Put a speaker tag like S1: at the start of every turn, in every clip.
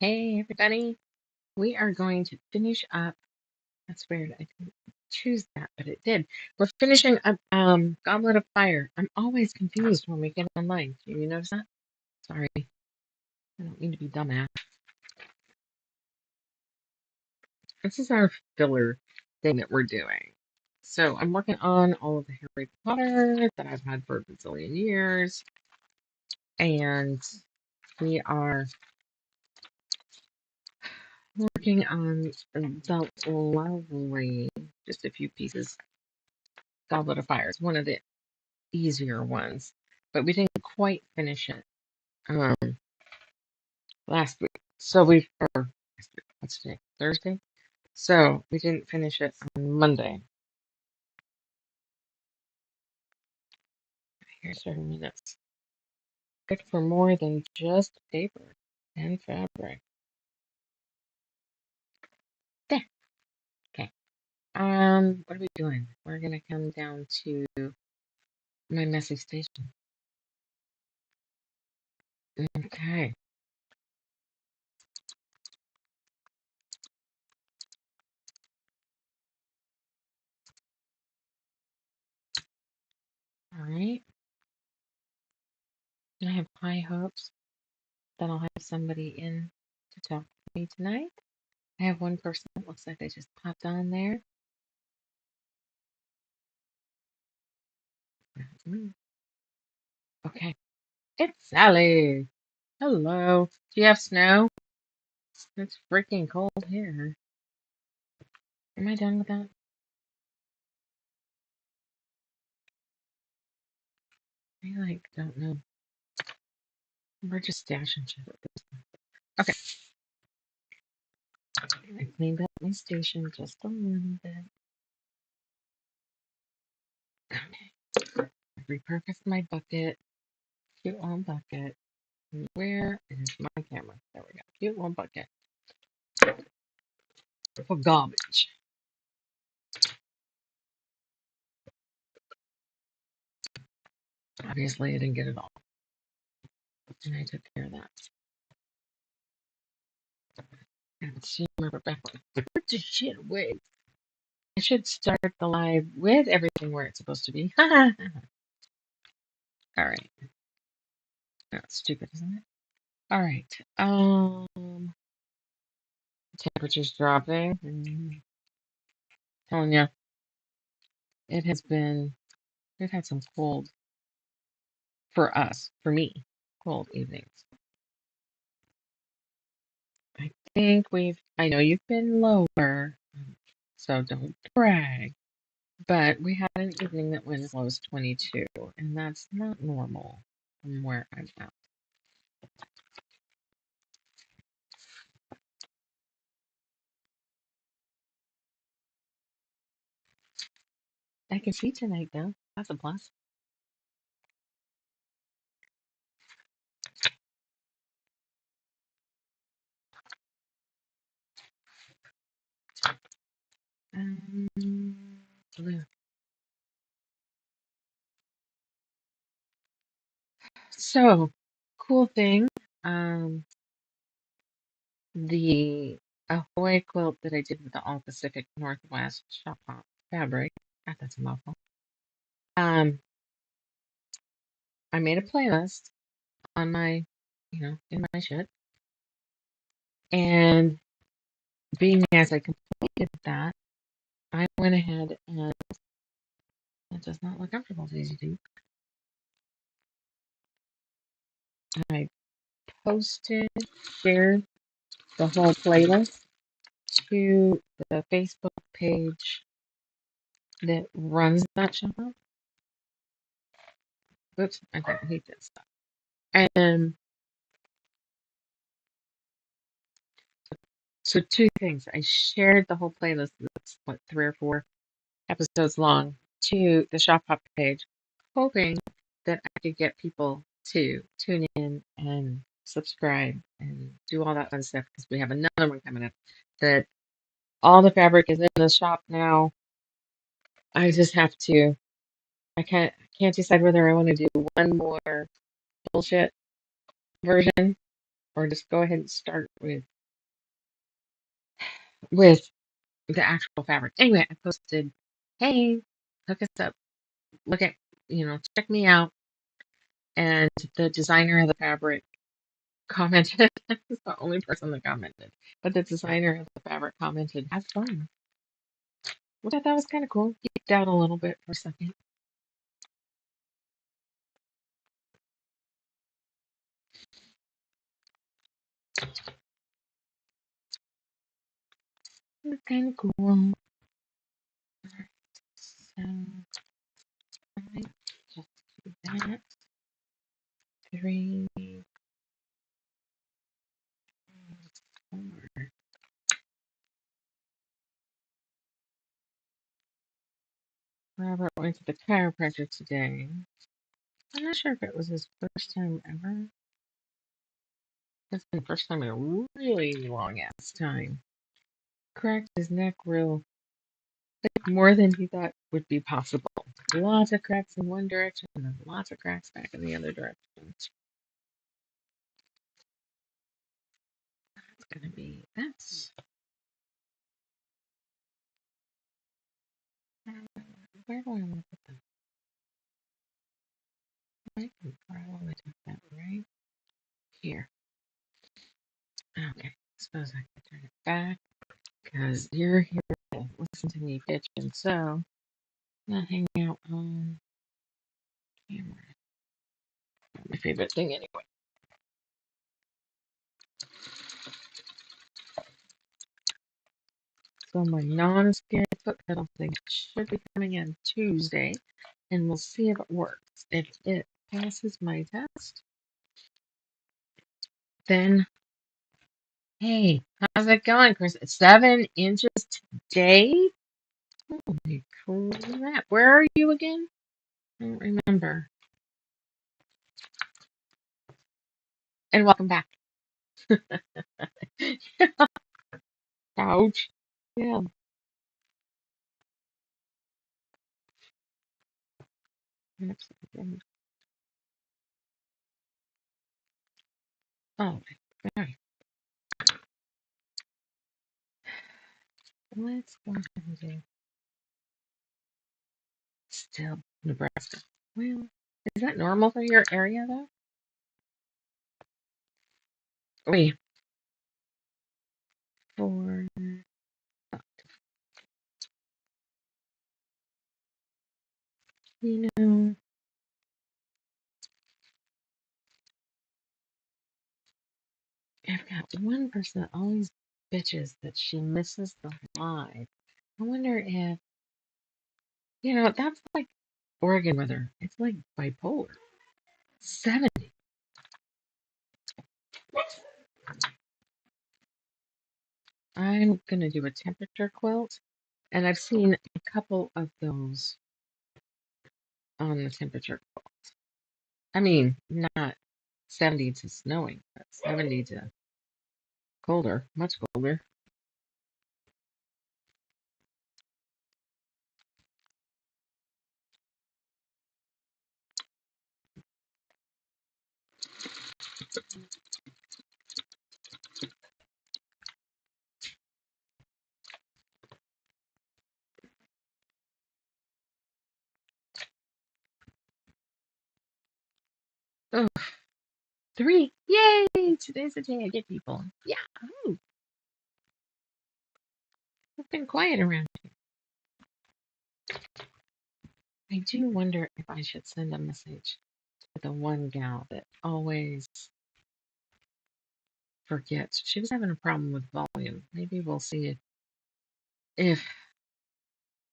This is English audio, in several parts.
S1: Hey everybody, we are going to finish up. That's weird. I didn't choose that, but it did. We're finishing up Goblet of Fire. I'm always confused when we get online. Do you notice that? Sorry, I don't mean to be dumbass. This is our filler thing that we're doing. So I'm working on all of the Harry Potter that I've had for a bazillion years, and we are working on the lovely, just a few pieces. Goblet of Fire is one of the easier ones, but we didn't quite finish it um, last week. So what's today? Thursday? So we didn't finish it on Monday. Here's our minutes. Good for more than just paper and fabric. There. Okay. What are we doing? We're gonna come down to my messy station. Okay. All right. I have high hopes that I'll have somebody in to talk to me tonight. I have one person that looks like they just popped on there. Okay. It's Sally. Hello. Do you have snow? It's freaking cold here. Am I done with that? I don't know. We're just stashing shit at this point. Okay. I cleaned up my station just a little bit. Okay. I repurposed my bucket. Cute little bucket. Where is my camera? There we go. Cute little bucket. For garbage. Obviously, I didn't get it all. And I took care of that. And see my Rebecca. Put the shit away. I should start the live with everything where it's supposed to be. All right. That's stupid, isn't it? All right. Temperature's dropping. Telling you, it has been. We've had some cold for us, for me, cold evenings. I think we've. I know you've been lower, so don't brag. But we had an evening that went as low as 22, and that's not normal from where I'm at. I can see tonight, though. That's a plus. Blue. So, cool thing. Um, the Ahoy quilt that I did with the All Pacific Northwest Shop Hop fabric. God, that's a mouthful. Um, I made a playlist on my, in my shit. And being as I completed that, I went ahead and it does not look comfortable as easy to. I shared the whole playlist to the Facebook page that runs that shop. Oops, I hate this stuff. And so two things. I shared the whole playlist that's what 3 or 4 episodes long to the shop hop page, hoping that I could get people to tune in and subscribe and do all that fun stuff because we have another one coming up that all the fabric is in the shop now. I just have to. I can't decide whether I want to do one more bullshit version or just go ahead and start with the actual fabric. Anyway, I posted, hey, hook us up, look at, check me out. And the designer of the fabric commented, it's the only person that commented, but the designer of the fabric commented, have fun. Which I thought was kind of cool. Geeked out a little bit for a second. It was kind of cool. So, I just do that. 3, 4. Robert went to the chiropractor today. I'm not sure if it was his first time ever. It's been the first time in a really long ass time. Cracked his neck real, like more than he thought would be possible. Lots of cracks in one direction and then lots of cracks back in the other direction. That's gonna be that's where do I want to put them? I can probably put that right here. Okay, suppose I can turn it back because you're here to listen to me pitch, and so not hanging out on camera. My favorite thing anyway. So my non-scared foot pedal thing should be coming in Tuesday, and we'll see if it works. If it passes my test, then hey, how's it going, Chris? 7 inches today? Holy crap. Where are you again? I don't remember. And welcome back. Ouch. Yeah. Oh, okay. Let's go ahead and do still Nebraska. Well, is that normal for your area though? Wait, for you know, I've got one person that always bitches that she misses the live. I wonder if that's like Oregon weather. It's like bipolar. 70. I'm gonna do a temperature quilt, and I've seen a couple of those on the temperature quilt. I mean, not 70 to snowing, but 70 to colder, much colder. Oh, 3. Yay! Today's the day I get people. Yeah. Ooh, it's been quiet around. I do wonder if I should send a message to the one gal that always forgets. She was having a problem with volume. Maybe we'll see if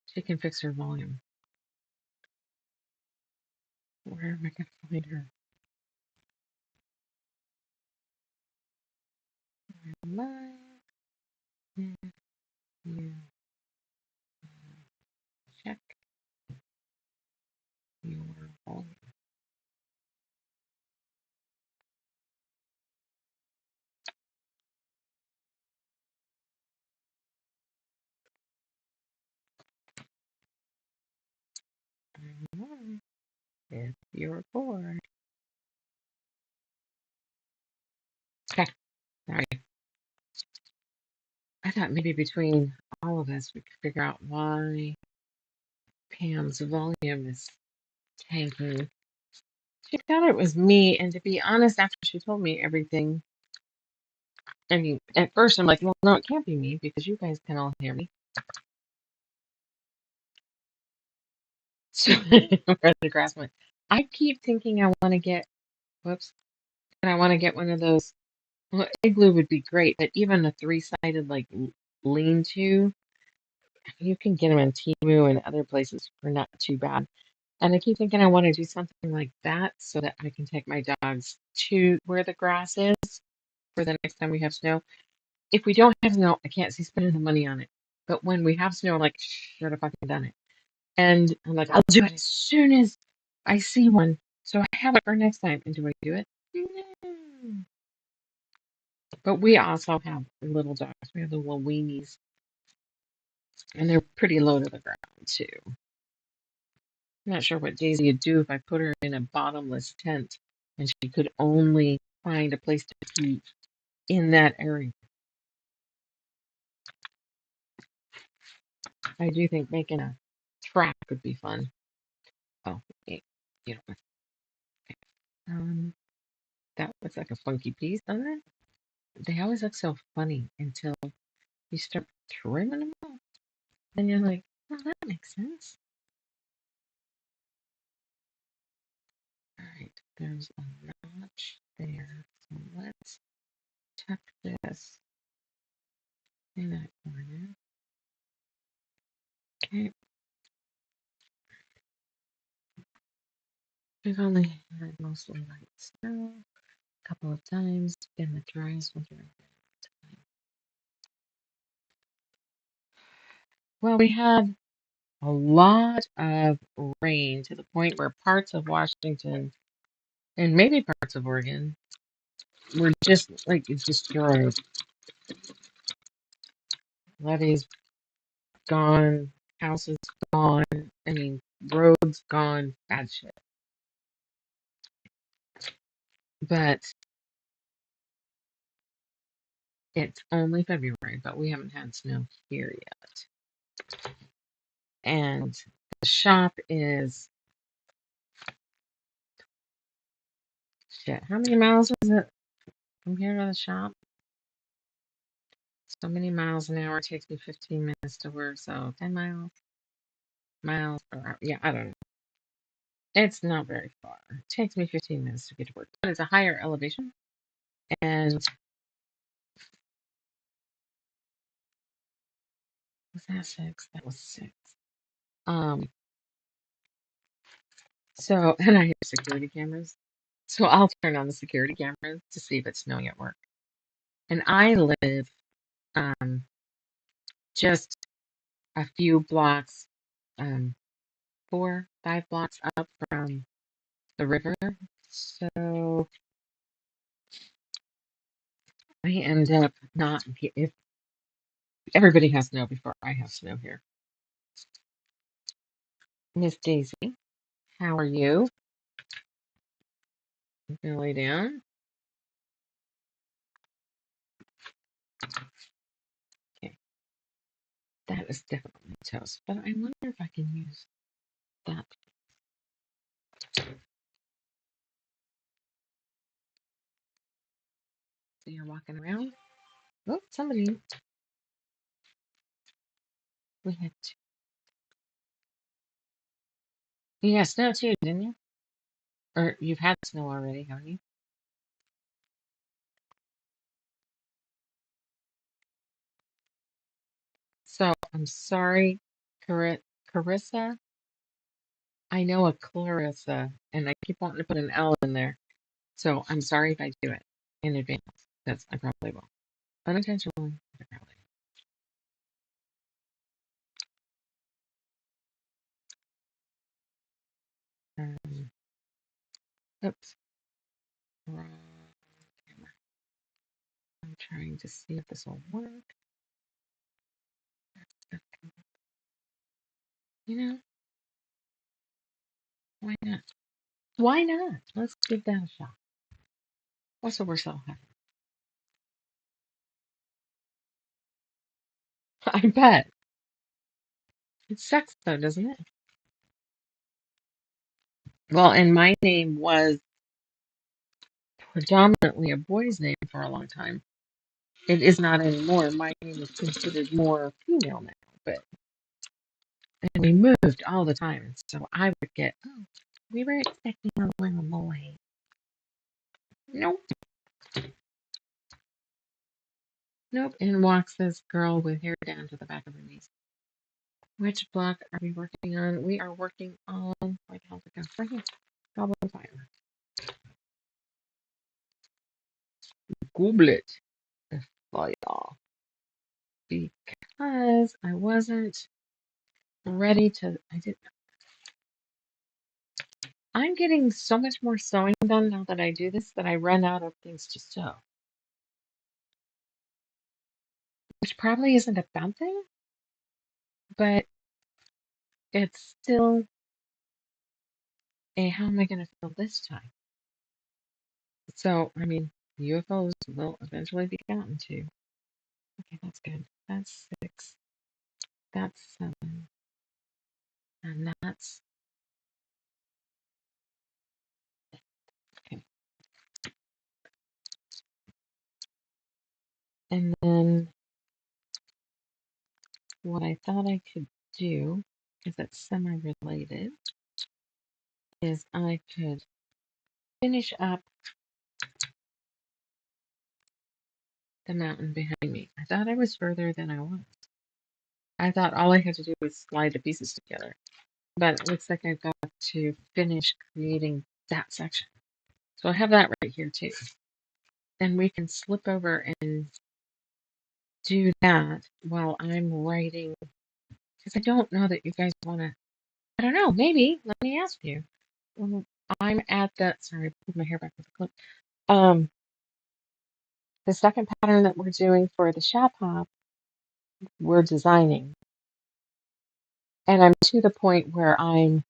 S1: she can fix her volume. Where am I going to find her? Live. If you check your volume. If you're bored. Okay. I thought maybe between all of us we could figure out why Pam's volume is tanking. She thought it was me, and to be honest, after she told me everything, I mean, at first I'm like, well, no, it can't be me because you guys can all hear me. So where the grass went. I keep thinking I want to get, whoops, and I want to get one of those. Well, igloo would be great, but even a three-sided like lean-to, you can get them in Temu and other places for not too bad. And I keep thinking I want to do something like that so that I can take my dogs to where the grass is for the next time we have snow. If we don't have snow, I can't see spending the money on it. But when we have snow, I'm like, should have fucking done it. And I'm like, I'll do it as soon as I see one. So I have it for next time. And do I do it? No. But we also have little dogs. We have the little weenies. And they're pretty low to the ground, too. I'm not sure what Daisy would do if I put her in a bottomless tent and she could only find a place to eat in that area. I do think making a track would be fun. Oh, wait, you know, that looks like a funky piece, doesn't it? They always look so funny until you start trimming them off. And you're like, oh, that makes sense. All right, there's a notch there. So let's tuck this in that corner. Okay, we've only had mostly light snow a couple of times in the driest winter I've had. Well, we had a lot of rain to the point where parts of Washington and maybe parts of Oregon were just like it's destroyed. Levees gone, houses gone, I mean, roads gone, bad shit. But it's only February, but we haven't had snow here yet. And the shop is shit. How many miles is it from here to the shop? So many miles an hour. It takes me 15 minutes to work, so 10 miles per hour. Yeah, I don't know. It's not very far. It takes me 15 minutes to get to work, but it's a higher elevation. And was that six? That was six. Um, so, and I have security cameras. So I'll turn on the security cameras to see if it's snowing at work. And I live um, just a few blocks, um, 4, 5 blocks up from the river. So I end up not, if everybody has snow before I have snow here. Miss Daisy, how are you? You gonna lay down? Okay, that is definitely toast, but I wonder if I can use that. So you're walking around? Oh, somebody. We had two. You got snow too, didn't you? Or you've had snow already, haven't you? So I'm sorry, Carissa. I know a Clarissa, and I keep wanting to put an L in there. So I'm sorry if I do it in advance. That's I probably will. Unintentionally, I probably. Oops. Wrong camera. I'm trying to see if this will work. You know, why not? Why not? Let's give that a shot. What's the worst that'll happen? I bet. It sucks though, doesn't it? Well, and my name was predominantly a boy's name for a long time. It is not anymore. My name is considered more female now, but and we moved all the time, so I would get, oh, we were expecting a little boy. Nope, nope. In walks this girl with hair down to the back of her knees. Which block are we working on? We are working on, where the hell did it go? Right here. Goblet of Fire. Goblet of Fire. Because I wasn't ready to, I'm getting so much more sewing done now that I do this that I run out of things to sew. Which probably isn't a bad thing, but it's still a how am I going to feel this time? So, I mean, UFOs will eventually be gotten to. Okay, that's good. That's 6. That's 7. And that's okay. And then what I thought I could do, because it's semi-related, is I could finish up the mountain behind me. I thought I was further than I was. I thought all I had to do was slide the pieces together. But it looks like I've got to finish creating that section. So I have that right here too. And we can slip over and do that while I'm writing. Because I don't know that you guys want to. I don't know. Maybe. Let me ask you. When I'm at that. Sorry, I pulled my hair back with a clip. Um, the second pattern that we're doing for the shop hop, we're designing. And I'm to the point where I'm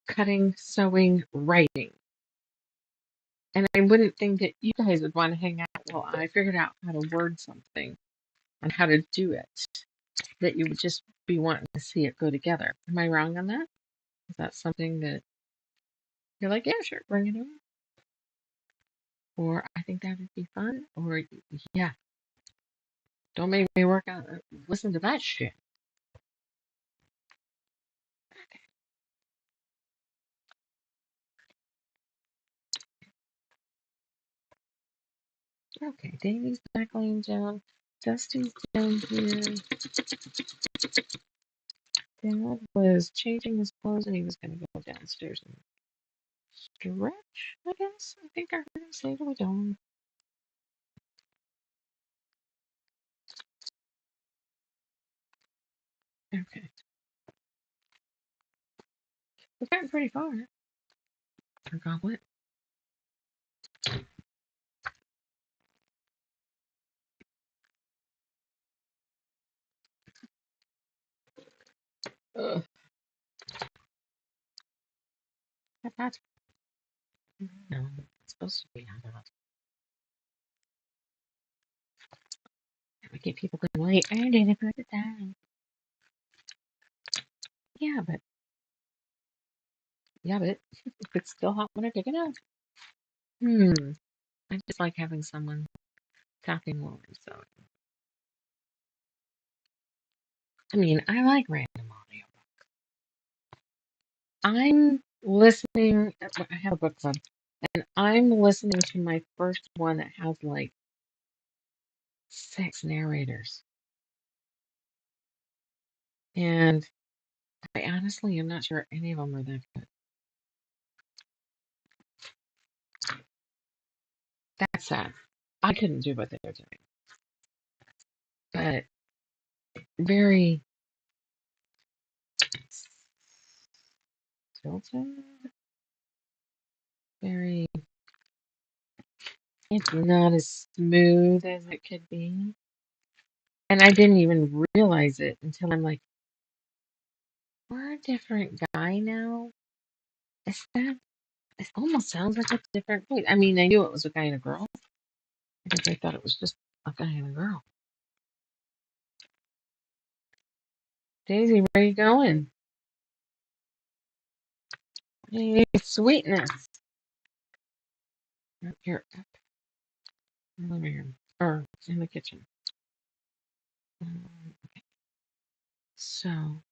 S1: cutting, sewing, writing. And I wouldn't think that you guys would want to hang out while I figured out how to word something and how to do it. That you would just be wanting to see it go together. Am I wrong on that? Is that something that you're like, yeah, sure, bring it on? Or I think that would be fun? Or yeah, don't make me work out, listen to that shit. Okay, Davey's back laying down. Dusty's down here. Dad was changing his clothes and he was going to go downstairs and stretch, I guess. I think I heard him say to a dome. Okay. We've gotten pretty far. For Goblet. Ugh. That's no, it's supposed to be out of. We get people going, wait, I didn't put it down. Yeah, but it's still hot when I pick it up. I just like having someone talking while I'm sewing. I mean, I like random audio. I'm listening. I have a book club, and I'm listening to my first one that has like 6 narrators. And I honestly am not sure any of them are that good. That's sad. I couldn't do what they were doing. But very tilted, very, it's not as smooth as it could be. And I didn't even realize it until I'm like, we're a different guy now. Is that, it almost sounds like a different voice. I mean, I knew it was a guy and a girl because I thought it was just a guy and a girl. Daisy, where are you going? Hey, sweetness. You're up in the living room or in the kitchen. Okay, so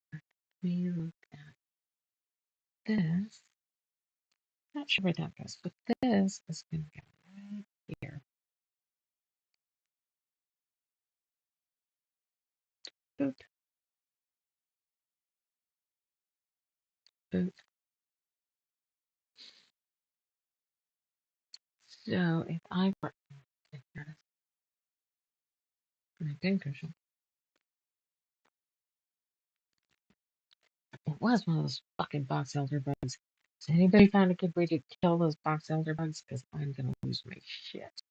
S1: we look at this. Not sure where that goes, but this is going to go right here. Boop, boop. So if I were my pincushion, it was one of those fucking box elder bugs. Has anybody found a good way to kill those box elder bugs? Because I'm going to lose my shit.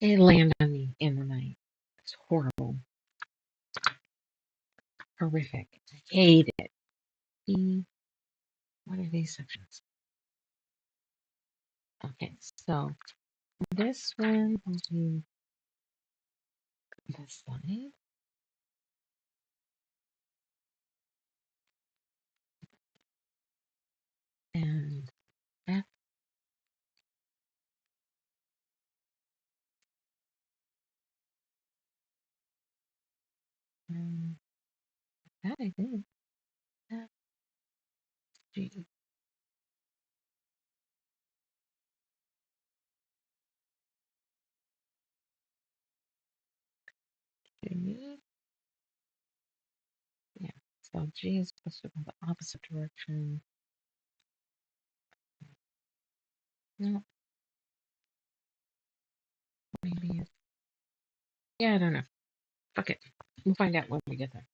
S1: They land on me in the night. It's horrible. Horrific. I hate it. What are these sections? Okay, so this one will be this side. And F. That I think. F, G, G. Yeah, so G is supposed to go the opposite direction. No, maybe it's. Yeah, I don't know. Fuck it. We'll find out when we get there.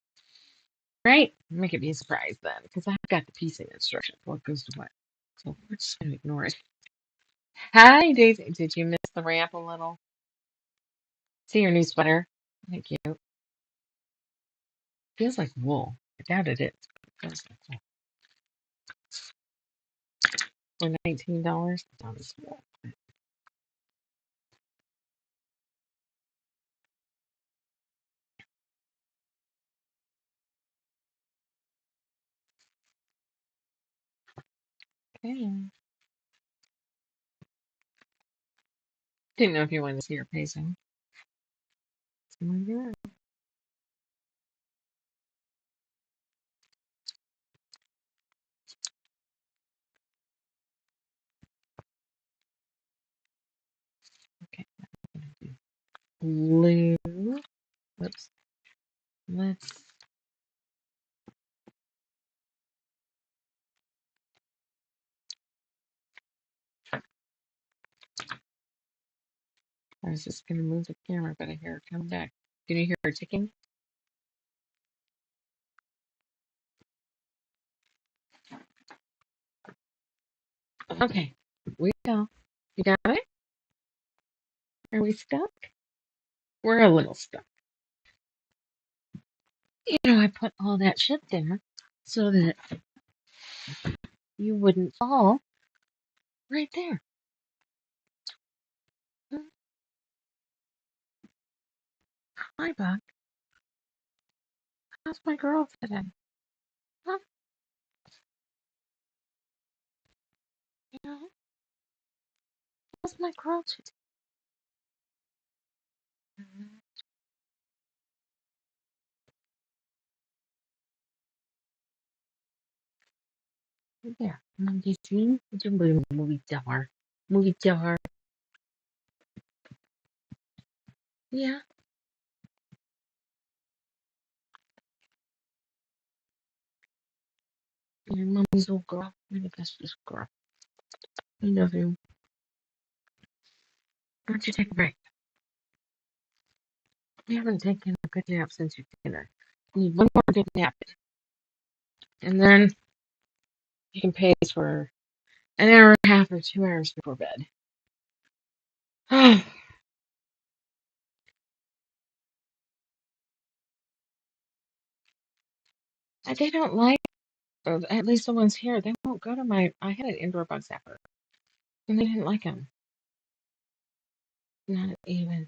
S1: Right? Make it be a surprise then, because I've got the piecing instructions. What goes to what. So we're just going to ignore it. Hi, Daisy. Did you miss the ramp a little? See your new sweater? Thank you. Feels like wool. I doubt it is. It feels like wool. For $19, I doubt it's wool. Okay. Didn't know if you wanted to see your pacing. Oh my God. Okay, I'm gonna do blue. Whoops. Let's. I was just gonna move the camera, but I hear it coming back. Can you hear her ticking? Okay. We go. You got it? Are we stuck? We're a little stuck. I put all that shit there so that you wouldn't fall right there. Hi, Buck. How's my girl today? Huh? Yeah. How's my girl today? There. Movie scene. It's a movie star. Movie star. Yeah. Your mommy's old girl. Maybe that's this girl. I love you. Why don't you take a break? You haven't taken a good nap since your dinner. You need one more good nap. And then you can pace for an hour and a half or 2 hours before bed. They don't like, or at least the ones here, they won't go to my. I had an indoor bug zapper, and they didn't like them. Not even.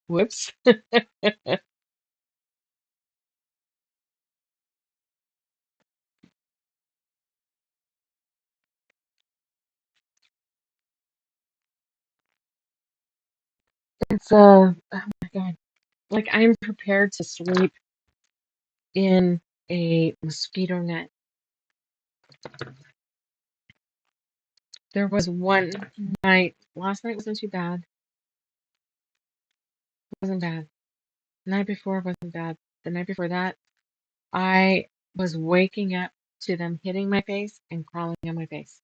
S1: Whoops. It's oh my God. Like I'm prepared to sleep in a mosquito net. There was one night, last night wasn't too bad. Wasn't bad. The night before wasn't bad. The night before that, I was waking up to them hitting my face and crawling on my face.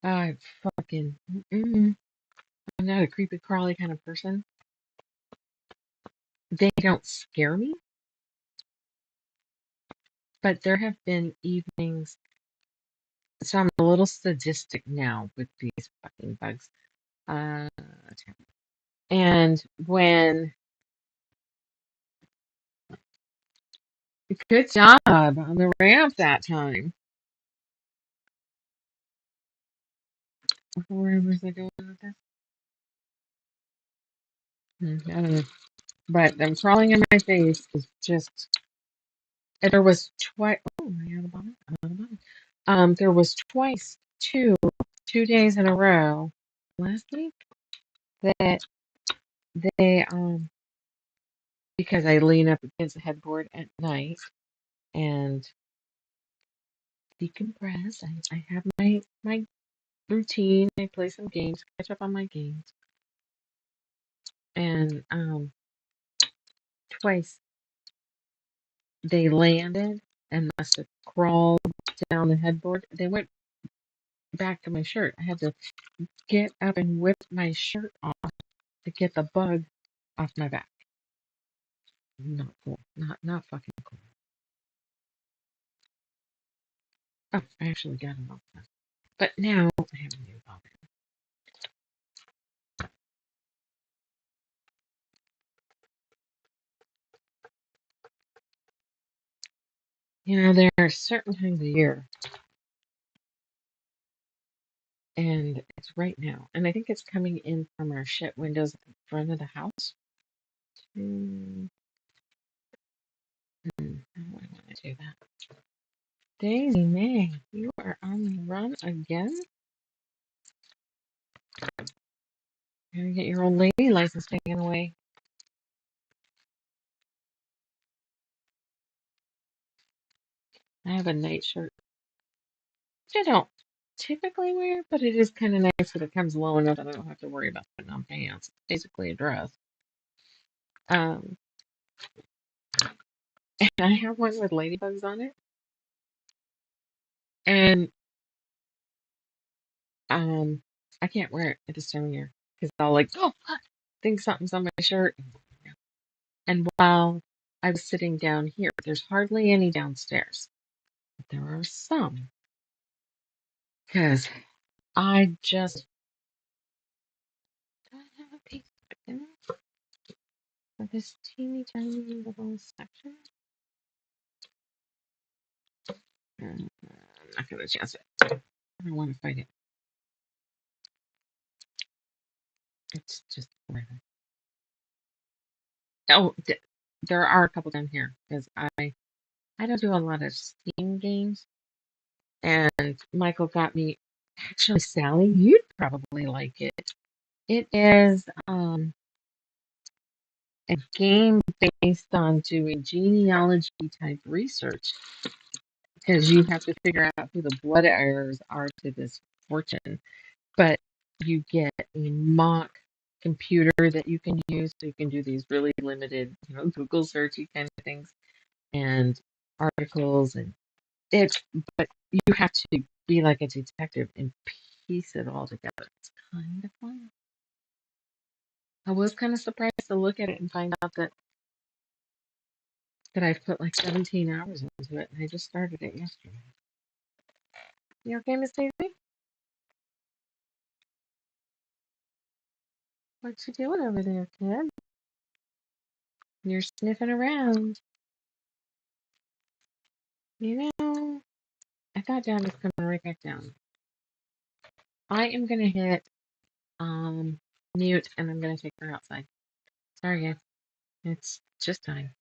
S1: I fucking, mm-mm. I'm not a creepy crawly kind of person. They don't scare me, but there have been evenings, so I'm a little sadistic now with these fucking bugs. Uh, and when, good job on the ramp that time. Where was I going with this? I don't know. But them crawling in my face is just. And there was twice. Oh, am I out of bottom? I'm out of bottom. There was twice, two days in a row last week that they because I lean up against the headboard at night and decompress. I have my routine. I play some games, catch up on my games, and twice they landed and must have crawled down the headboard. They went back to my shirt. I had to get up and whip my shirt off to get the bug off my back. Not cool. Not fucking cool. Oh, I actually got it off then. But now I have a new bug. You know, there are certain times of year, and it's right now. And I think it's coming in from our shit windows in front of the house. Hmm, how do I want to do that? Daisy May, you are on the run again? Gotta get your old lady license taken away. I have a nightshirt, which I don't typically wear, but it is kind of nice that it comes low enough that I don't have to worry about putting on pants. It's basically a dress. Um, and I have one with ladybugs on it, and um, I can't wear it at this time of year because I'll like, oh, fuck, think something's on my shirt. And while I was sitting down here, there's hardly any downstairs, but there are some because I just do I have a piece of dinner for this teeny tiny little section. I'm not gonna chance it. I don't want to fight it. It's just whatever. Oh, there are a couple down here because I don't do a lot of Steam games, and Michael got me. Actually, Sally, you'd probably like it. It is a game based on doing genealogy type research because you have to figure out who the blood heirs are to this fortune. But you get a mock computer that you can use, so you can do these really limited, Google searchy kind of things and articles and it's. But you have to be like a detective and piece it all together. It's kind of fun. I was kind of surprised to look at it and find out that I've put like 17 hours into it, and I just started it yesterday. You okay, Miss Daisy? What you doing over there, kid? You're sniffing around. You know, I thought Dad was coming right back down. I am gonna hit mute, and I'm gonna take her outside. Sorry, guys. It's just time.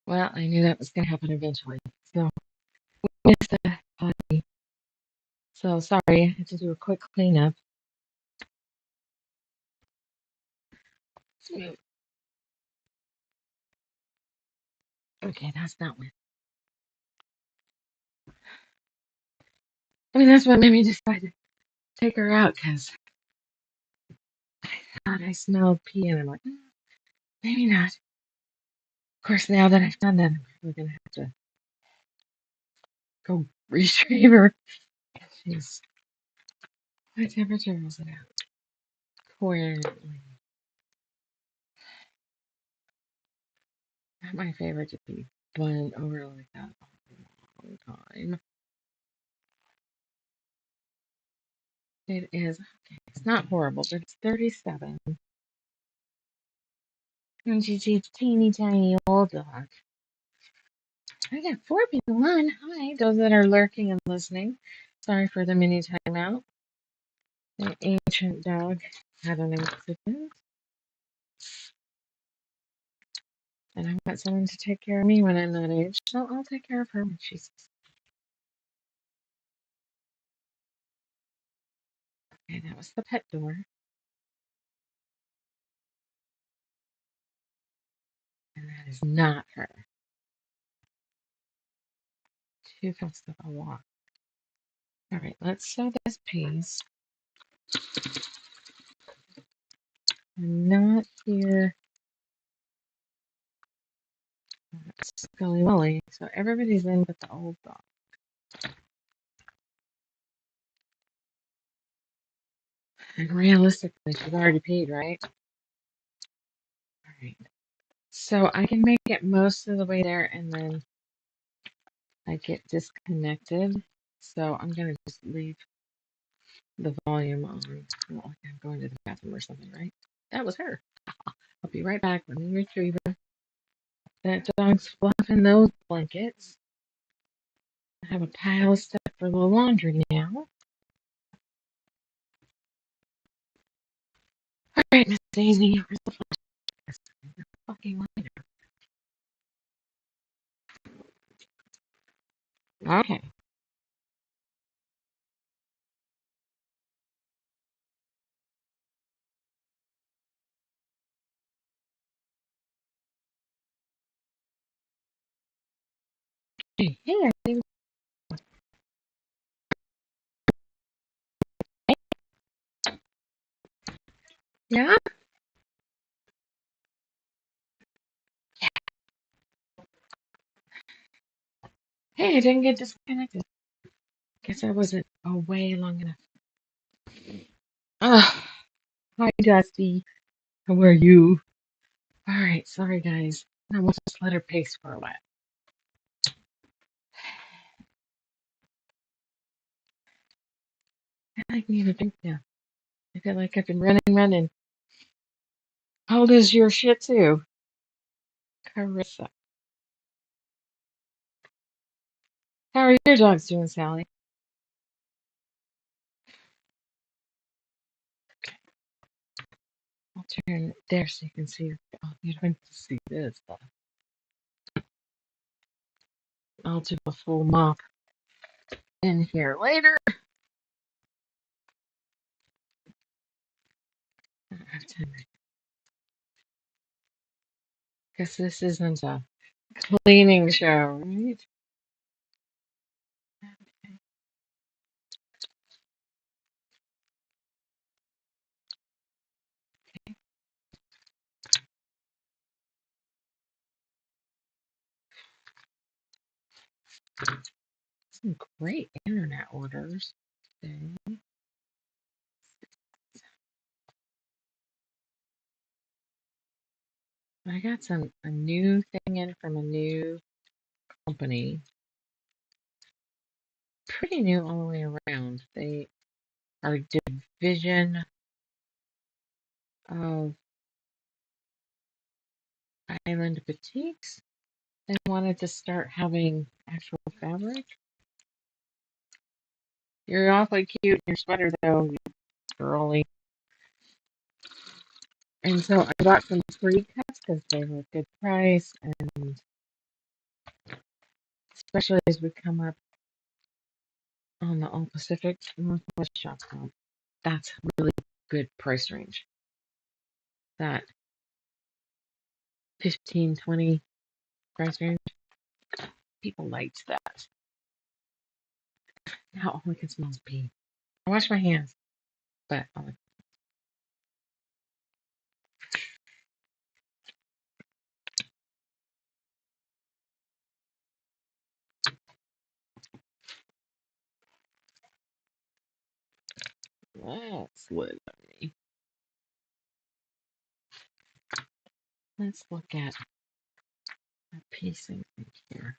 S1: Well, I knew that was going to happen eventually. So, missed that potty. So, sorry. I had to do a quick cleanup. Okay, that's that one. I mean, that's what made me decide to take her out because I thought I smelled pee and I'm like, maybe not. Of course, now that I've done that, I'm probably going to have to go retrieve her. She's, what temperature is it at? Currently. Not my favorite to be blended over like that all the time. It is, okay, it's not horrible, but it's 37. And she's a teeny tiny old dog. I got 4 people on. Hi, those that are lurking and listening. Sorry for the mini timeout. The ancient dog had an accident, and I want someone to take care of me when I'm that age, so I'll take care of her when she's. Okay, that was the pet door, and that is not her. Too fast of a walk. All right, let's sew this piece. I'm not here Scully Willy, so everybody's in but the old dog. And realistically, she's already paid, right? Alright. So I can make it most of the way there and then I get disconnected. So I'm gonna just leave the volume on. Well, like I'm going to the bathroom or something, right? That was her. I'll be right back. Let me retrieve her. That dog's fluffing those blankets. I have a pile of stuff for the laundry now. All right, Miss Daisy, where's the fucking lighter? Okay. Hey, yeah. Hey, I didn't get disconnected. Guess I wasn't away long enough. Ah, hi, Dusty. How are you? All right, sorry guys. I will just let her pace for a while. I need a drink now. I feel like I've been running. How old is your Shih Tzu, Carissa? How are your dogs doing, Sally? I'll turn it there so you can see. Oh, you don't need to see this. I'll do a full mop in here later. I don't have time. Guess this isn't a cleaning show, right? Some great internet orders today. I got a new thing in from a new company. Pretty new all the way around. They are a division of Island Boutiques. They wanted to start having actual fabric. You're awfully cute in your sweater, though, you girly. And so I bought some free cuts because they were a good price, and especially as we come up on the All Pacific Northwest shop comp. That's really good price range. That 15, 20 price range. People liked that. Now all I can smell is pee. I wash my hands, but that's lit on me. Let's look at our piecing here.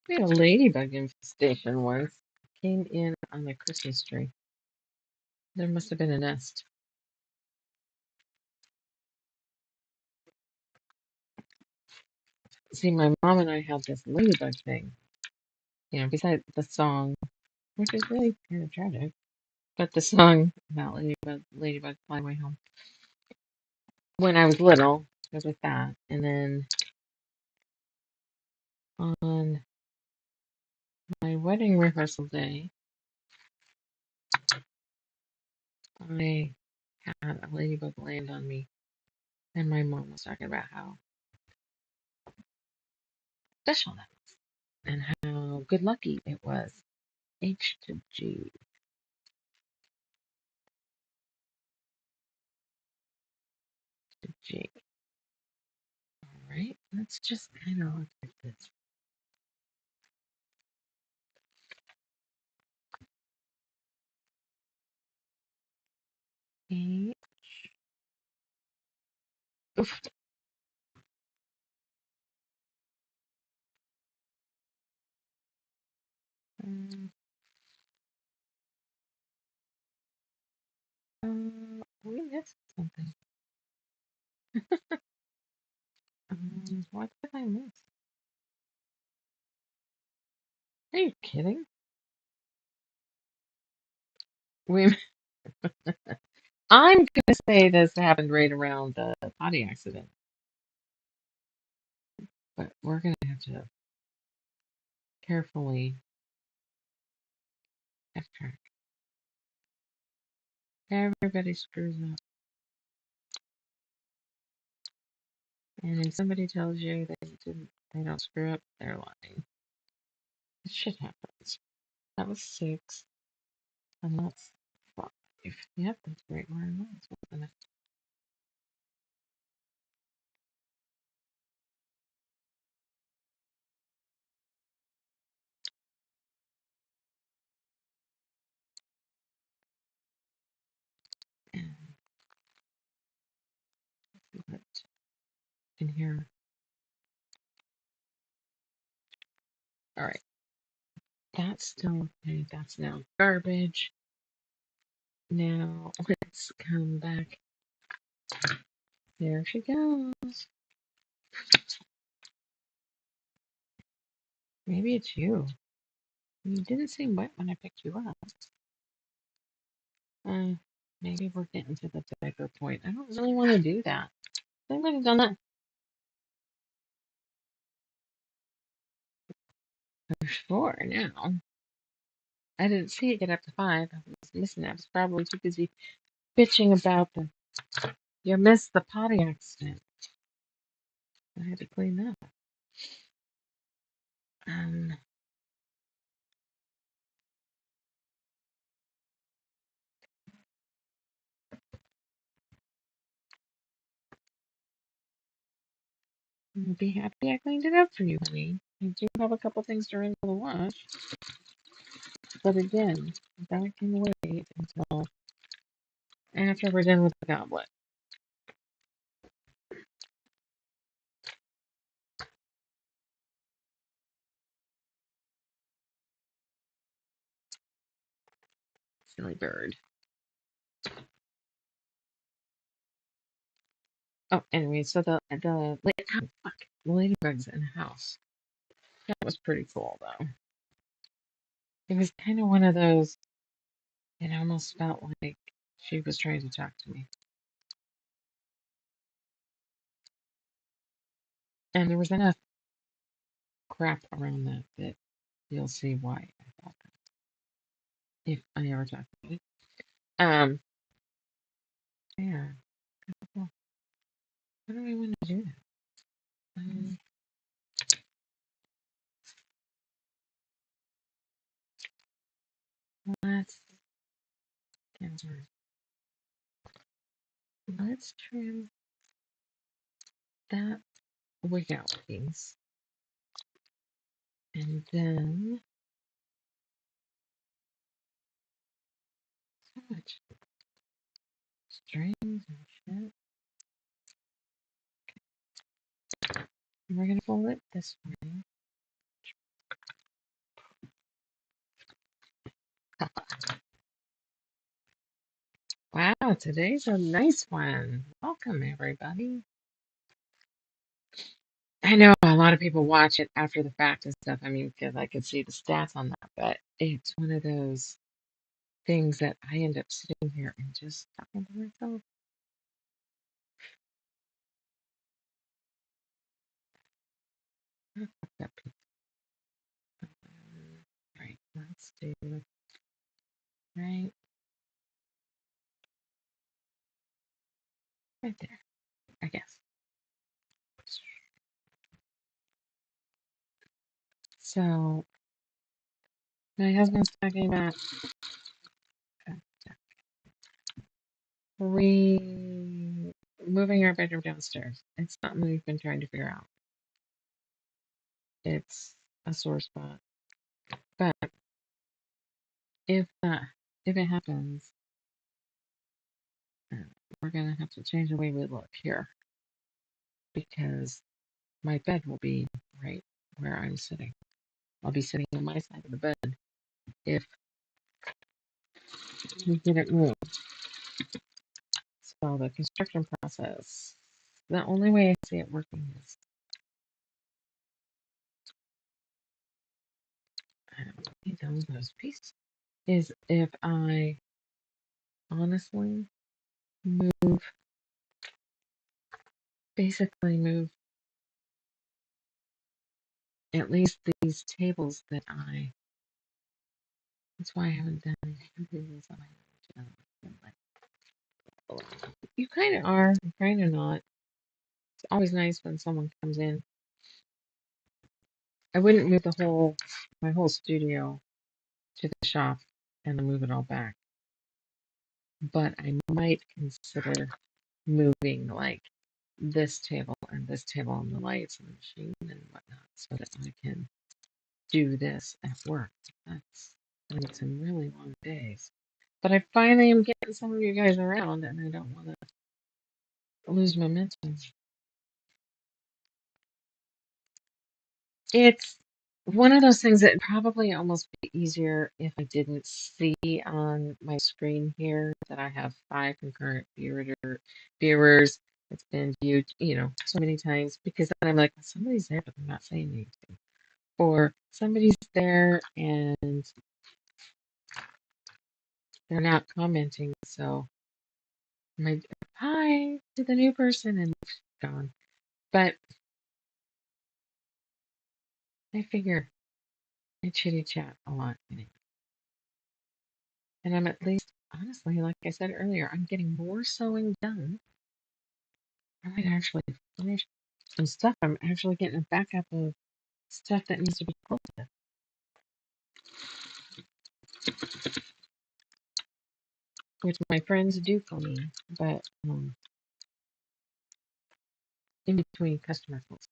S1: We had a ladybug infestation once. Came in on the Christmas tree. There must have been a nest. See, my mom and I had this ladybug thing. You know, besides the song, which is really kind of tragic, but the song about ladybug flying away home. When I was little, I was with that, and then on my wedding rehearsal day, I had a ladybug land on me, and my mom was talking about how special that was and how good lucky it was. H to G to G. All right, let's just kind of look at this. H. Oof. Um, we missed something. What did I miss? Are you kidding? We. I'm gonna say this happened right around the potty accident, but we're gonna have to carefully backtrack. Everybody screws up, and if somebody tells you they don't screw up, they're lying. It shit happens. That was 6, and that's 5. Yep, that's right where I was, wasn't it? And what in here? All right, that's still okay. That's now garbage. Now let's come back. There she goes. Maybe it's you. You didn't seem wet when I picked you up. Uh, maybe we're getting to the diaper point. I don't really want to do that. Has anybody done that? There's 4 now. I didn't see it get up to 5. I was missing it. I was probably too busy bitching about the. You missed the potty accident. I had to clean that up. Um, I'll be happy I cleaned it up for you, honey. I do have a couple things to rinse in the wash, but again, that can wait until after we're done with the goblet. Silly bird. Oh, anyway, so fuck, the ladybugs in the house. That was pretty cool, though. It was kind of one of those. It almost felt like she was trying to talk to me, and there was enough crap around that you'll see why I thought that if I ever talk about it. Um, yeah. Well, how do I want to do that? Um, let's let's trim that wig out, please, and then so much strings and shit. And we're gonna fold it this way. Wow, today's a nice one. Welcome, everybody. I know a lot of people watch it after the fact and stuff. I mean, because I could see the stats on that, but it's one of those things that I end up sitting here and just talking to myself. Oh, fuck that piece. Right, let's do right. right there, I guess. So my husband's talking about moving our bedroom downstairs. It's something we've been trying to figure out. It's a sore spot, but if that if it happens, uh, we're gonna have to change the way we look here because my bed will be right where I'm sitting. I'll be sitting on my side of the bed if we get it moved. So the construction process, the only way I see it working is I don't need those pieces. Is if I honestly move, basically move at least these tables that I. That's why I haven't done this on my channel. You kind of are, kind of not. It's always nice when someone comes in. I wouldn't move my whole studio to the shop and then move it all back. But I might consider moving like this table and the lights and the machine and whatnot so that I can do this at work. That's gonna be some really long days. But I finally am getting some of you guys around and I don't want to lose momentum. It's one of those things that probably almost be easier if I didn't see on my screen here that I have 5 concurrent viewers. It's been viewed, so many times because then I'm like, somebody's there, but they're not saying anything. Or somebody's there and they're not commenting. So my hi to the new person and gone. But I figure I chitty chat a lot anyway. And I'm at least, honestly, like I said earlier, I'm getting more sewing done. I might actually finish some stuff. I'm actually getting a backup of stuff that needs to be quilted, which my friends do for me, but in between customer calls.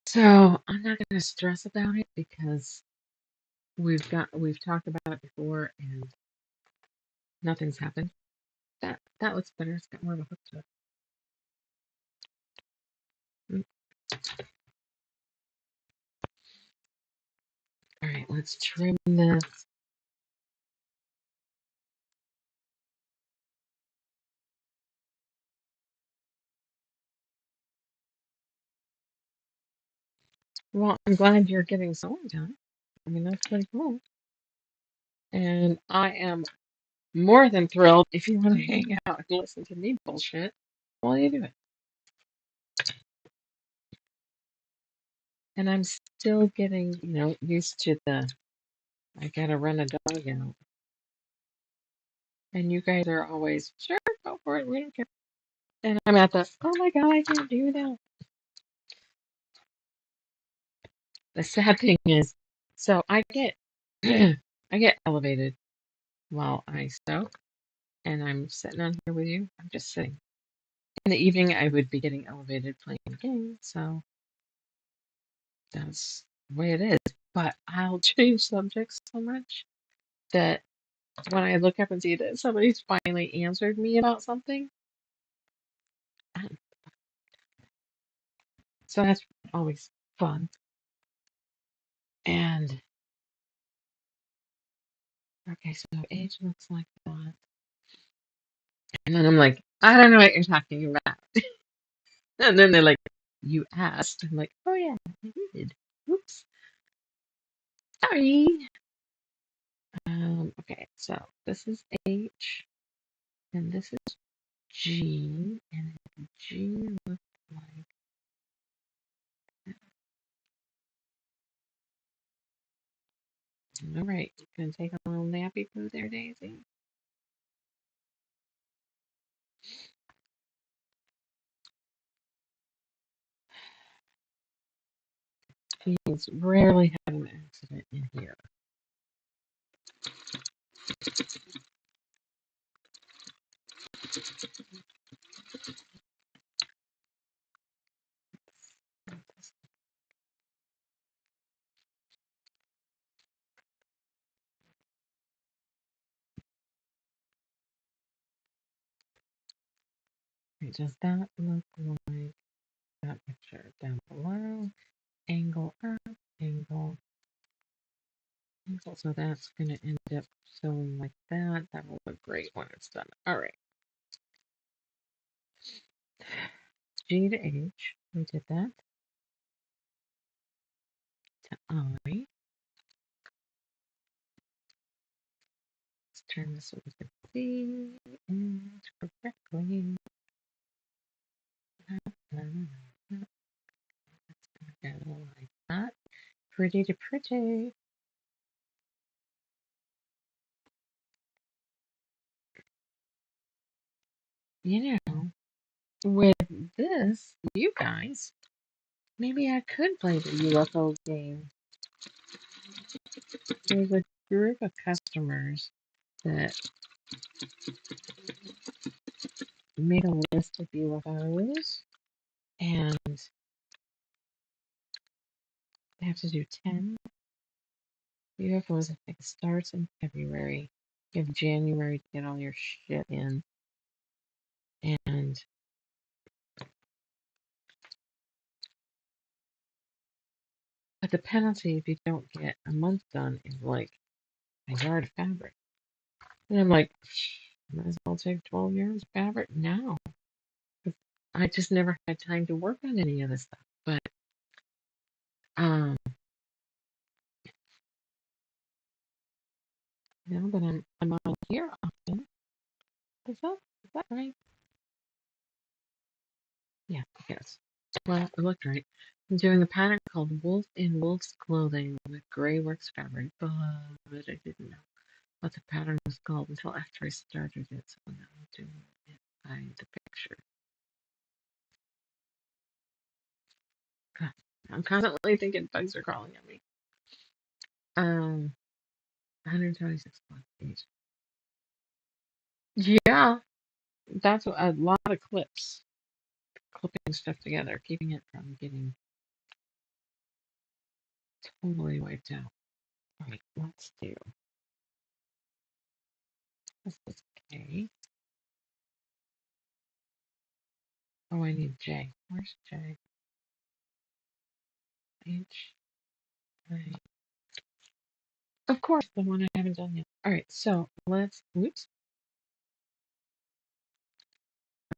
S1: So I'm not going to stress about it because we've talked about it before and nothing's happened. That looks better. It's got more of a hook to it. Mm. All right, let's trim this. Well, I'm glad you're getting sewing done. I mean, that's pretty cool. And I am more than thrilled if you want to hang out and listen to me bullshit while you do it. And I'm still getting, used to I gotta run a dog out. And you guys are always, sure, go for it, we don't care. And I'm at the, oh my god, I can't do that. The sad thing is, so I get, I get elevated while I sew, and I'm sitting on here with you. I'm just sitting. In the evening, I would be getting elevated playing a game, so that's the way it is. But I'll change subjects so much that when I look up and see that somebody's finally answered me about something, so that's always fun. And okay, so age looks like that. And then I'm like, I don't know what you're talking about. And then they're like, you asked. I'm like, oh yeah, I did. Oops. Sorry. Okay, so this is H and this is G, and G looks like all right, gonna take a little nappy poo there, Daisy. She's rarely had an accident in here. Does that look like that picture down below? Angle up, angle, angle. So that's going to end up showing like that. That will look great when it's done. All right. G to H. We did that. To I. Let's turn this over to C and correctly. That's going to go like that. Pretty to pretty. You know, with this, you guys, maybe I could play the UFO game. There's a group of customers that made a list of UFOs, and they have to do 10 UFOs. I think it starts in February. You have January to get all your shit in, and but the penalty if you don't get a month done is like a yard of fabric. And I'm like, might as well take 12 yards of fabric now. I just never had time to work on any of this stuff. But um, but I'm on here often. Is that right? Yeah, I guess. Well, it looked right. I'm doing a pattern called Wolf in Wolf's Clothing with gray works fabric, but I didn't know what the pattern was called until after I started it. So now I'm doing it by the picture. I'm constantly thinking bugs are crawling at me. 126 each. Yeah, that's a lot of clips, clipping stuff together, keeping it from getting totally wiped out. All right, let's do. This is K. Oh, I need J. Where's J? H. I. Of course, the one I haven't done yet. All right, so let's. Oops.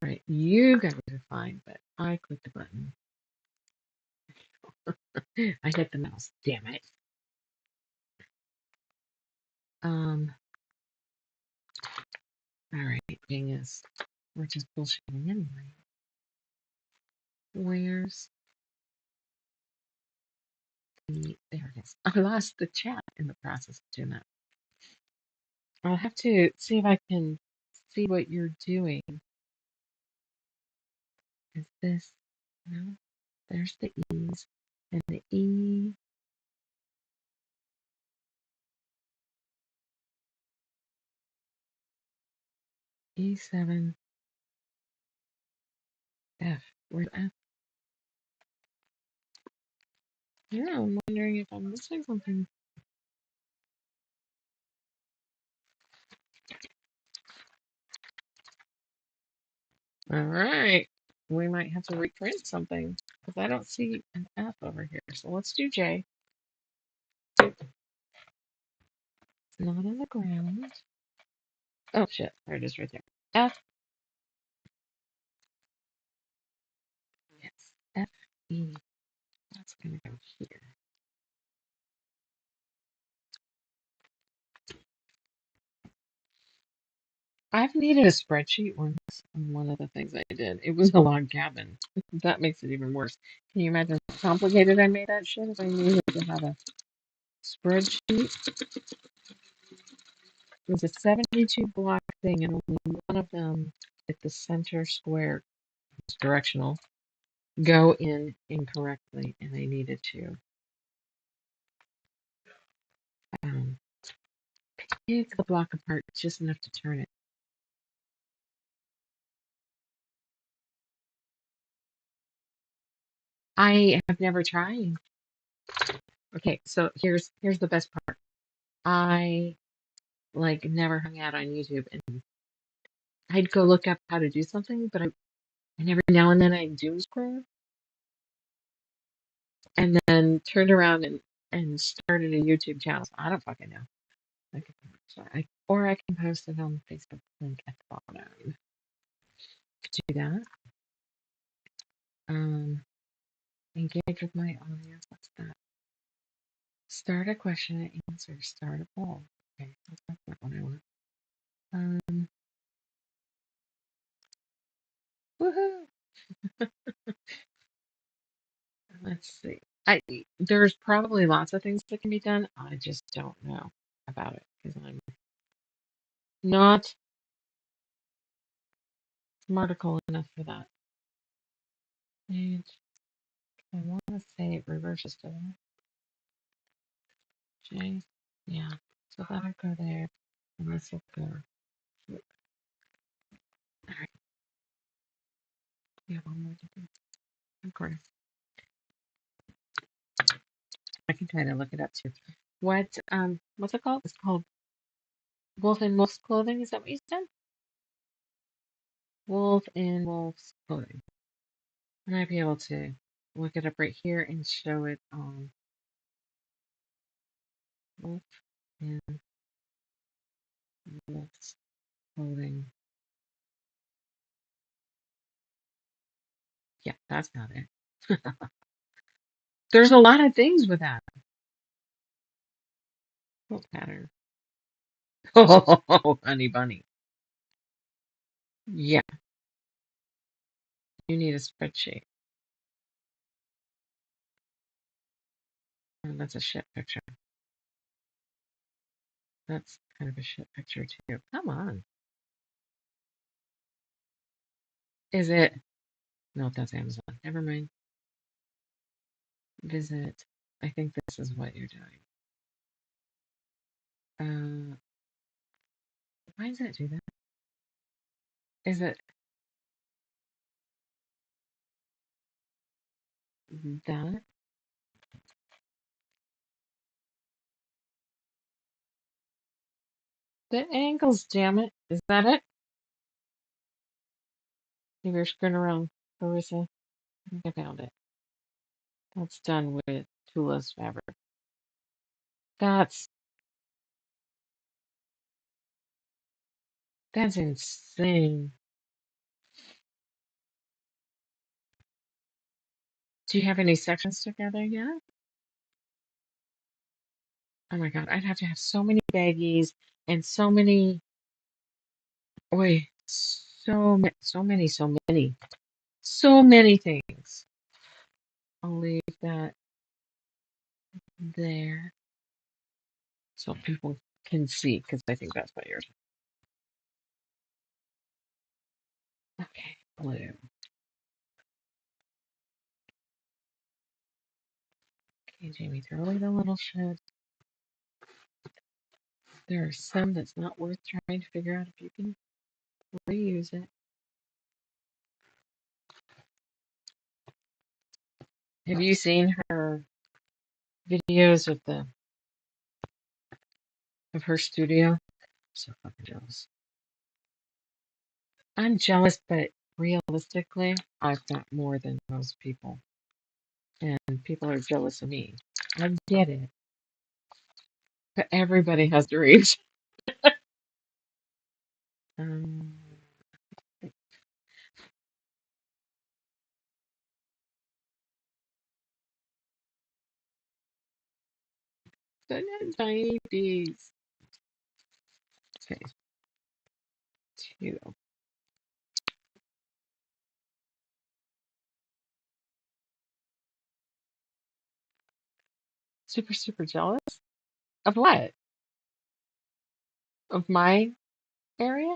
S1: All right, you guys are fine, but I clicked the button. I hit the mouse. Damn it. All right, being is we're just bullshitting anyway. Where's the? There it is. I lost the chat in the process of doing that. I'll have to see if I can see what you're doing. Is this no? There's the E's and the E7 F. Where's F? Yeah, I'm wondering if I'm missing something. All right. We might have to reprint something because I don't see an F over here. So let's do J. It's not on the ground. Oh shit, there it is right there. F. Yes. F E. That's gonna go here. I've needed a spreadsheet once on one of the things I did. It was a log cabin. That makes it even worse. Can you imagine how complicated I made that shit if I needed to have a spreadsheet? It was a 72 block thing, and only one of them at the center square was directional. Go in incorrectly, and I needed to It's a block apart, just enough to turn it. I have never tried. Okay, so here's the best part. I like never hung out on YouTube, and I'd go look up how to do something, but and every now and then I doom scroll and then turned around and started a YouTube channel. So I don't fucking know. I can, or I can post it on the Facebook link at the bottom. Do that. Um, engage with my audience. What's that? Start a question and answer. Start a poll. Okay, that's not what I want. Um, woohoo! Let's see. There's probably lots of things that can be done. I just don't know about it because I'm not smarticle enough for that. And I want to say it reverses to that. J. Yeah. So that'll go there. And this will go. All right. We have one more to do. Of course. I can try to look it up too. What's it called? It's called Wolf in Wolf's Clothing. Is that what you said? Wolf in Wolf's Clothing. I might be able to look it up right here and show it on Wolf in Wolf's Clothing. Yeah, that's not it. There's a lot of things with that. Quilt pattern. Oh, honey bunny. Yeah, you need a spreadsheet. Oh, that's a shit picture. That's kind of a shit picture too. Come on. Is it? No, that's Amazon. Never mind. Visit. I think this is what you're doing. Why does it do that? Is it that? The angles, damn it. Is that it? Maybe you're screwing around, Carissa. I think I found it. That's done with Tula's fabric. That's that's insane. Do you have any sections together yet? Oh my God, I'd have to have so many baggies and so many. Oi, so many things. I'll leave that there so people can see because I think that's what you're. Okay, blue. Okay, Jamie, throw away the little shit. There are some that's not worth trying to figure out if you can reuse it. Have you seen her videos of her studio? I'm so fucking jealous. I'm jealous, but realistically, I've got more than most people, and people are jealous of me. I get it, but everybody has dreams. Um, but not tiny bees. Okay, two. Super, super jealous of what? Of my area?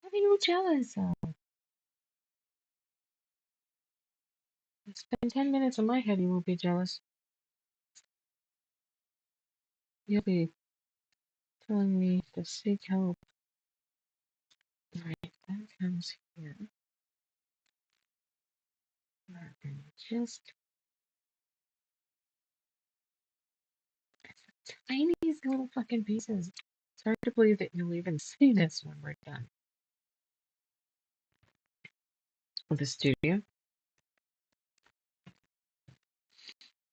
S1: What are you jealous of? Spend 10 minutes in my head, you won't be jealous. You'll be telling me to seek help. Right, that comes here. And just tiniest little fucking pieces. It's hard to believe that you'll even see this when we're done with the studio.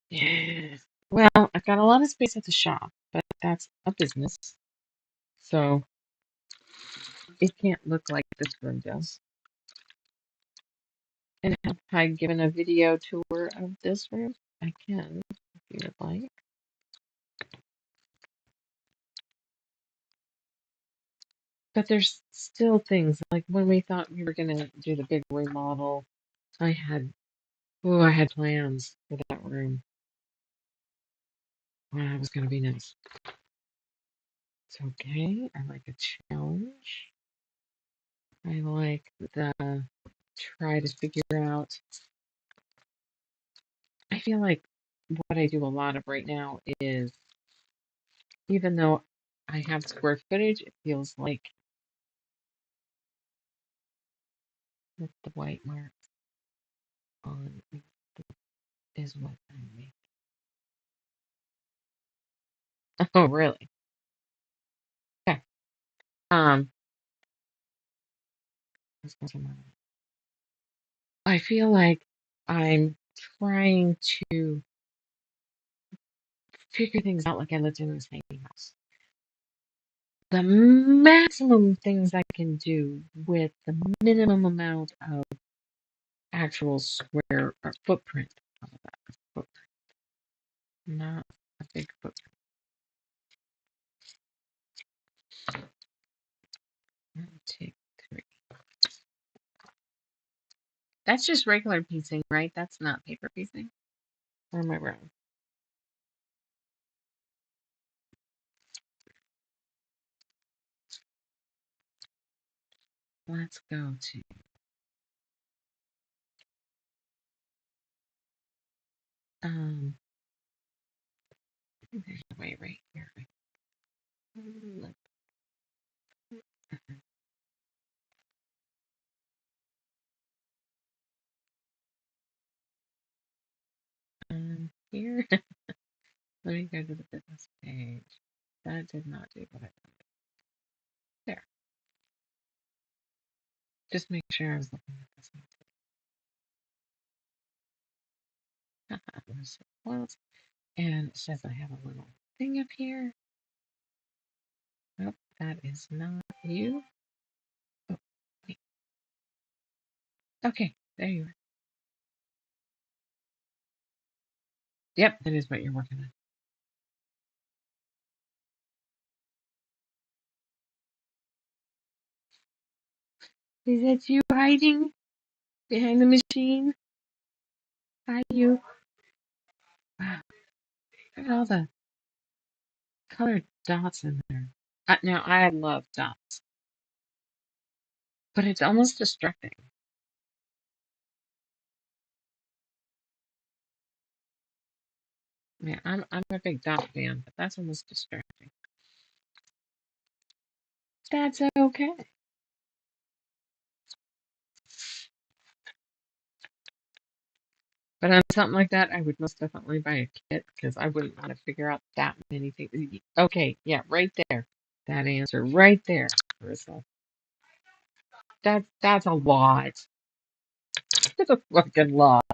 S1: Yes. Well, I've got a lot of space at the shop, but that's a business. So it can't look like this room does. And have I given a video tour of this room? I can, if you would like. But there's still things like when we thought we were gonna do the big remodel, I had I had plans for that room. Wow, it was gonna be nice. It's okay. I like a challenge. I like the try to figure out. I feel like what I do a lot of right now is even though I have square footage, it feels like with the white mark on is what I make. Oh, really? Okay. Um, I feel like I'm trying to figure things out like I lived in this tiny house. The maximum things I can do with the minimum amount of actual square or footprint. How about that? Footprint, not a big footprint. 1, 2, 3. That's just regular piecing, right? That's not paper piecing. Or am I wrong? Let's go to there's a way right here. Look. Here. Let me go to the business page. That did not do what I wanted. There. Just make sure I was looking at this one. And it says I have a little thing up here. Nope, that is not you. Oh, wait. Okay, there you are. Yep, that is what you're working on. Is that you hiding behind the machine? Hi, you. Wow, look at all the colored dots in there. Now, I love dots, but it's almost distracting. Yeah, I'm a big dot fan, but that's almost distracting. That's okay. But on something like that, I would most definitely buy a kit because I wouldn't want to figure out that many things. Okay, yeah, right there. That answer right there, Carissa. That's a lot. It's a fucking lot.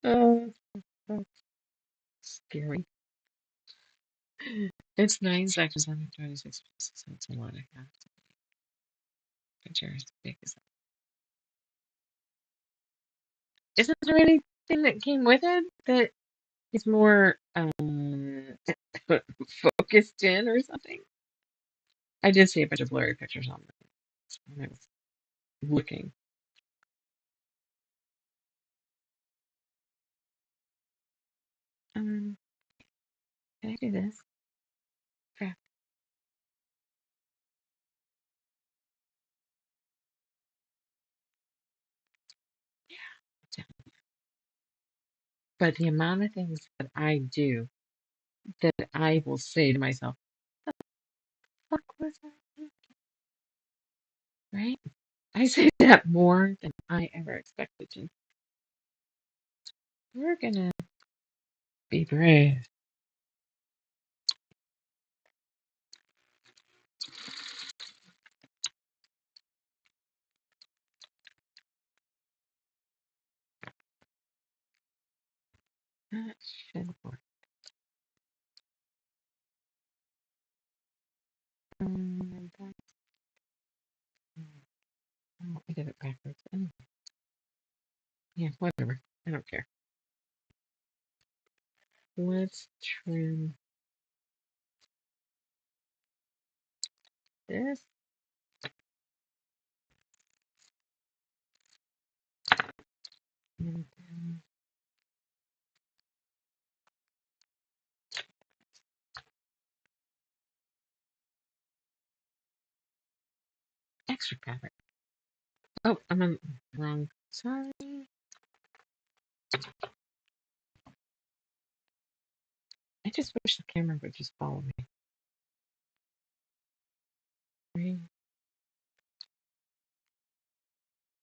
S1: Oh, that's scary. It's 9 sections under 26 pieces. That's a lot. I have to picture as big as that. Isn't there anything that came with it that is more focused in or something? I did see a bunch of blurry pictures on it when I was looking. Um, can I do this? Crap. Yeah. But the amount of things that I do that I will say to myself, fuck was that? Right? I say that more than I ever expected to. We're gonna be brave. That should work. Oh, I did it backwards. Anyway, yeah, whatever. I don't care. Let's trim this. And then extra fabric. Oh, I'm on the wrong side. I just wish the camera would just follow me. Right?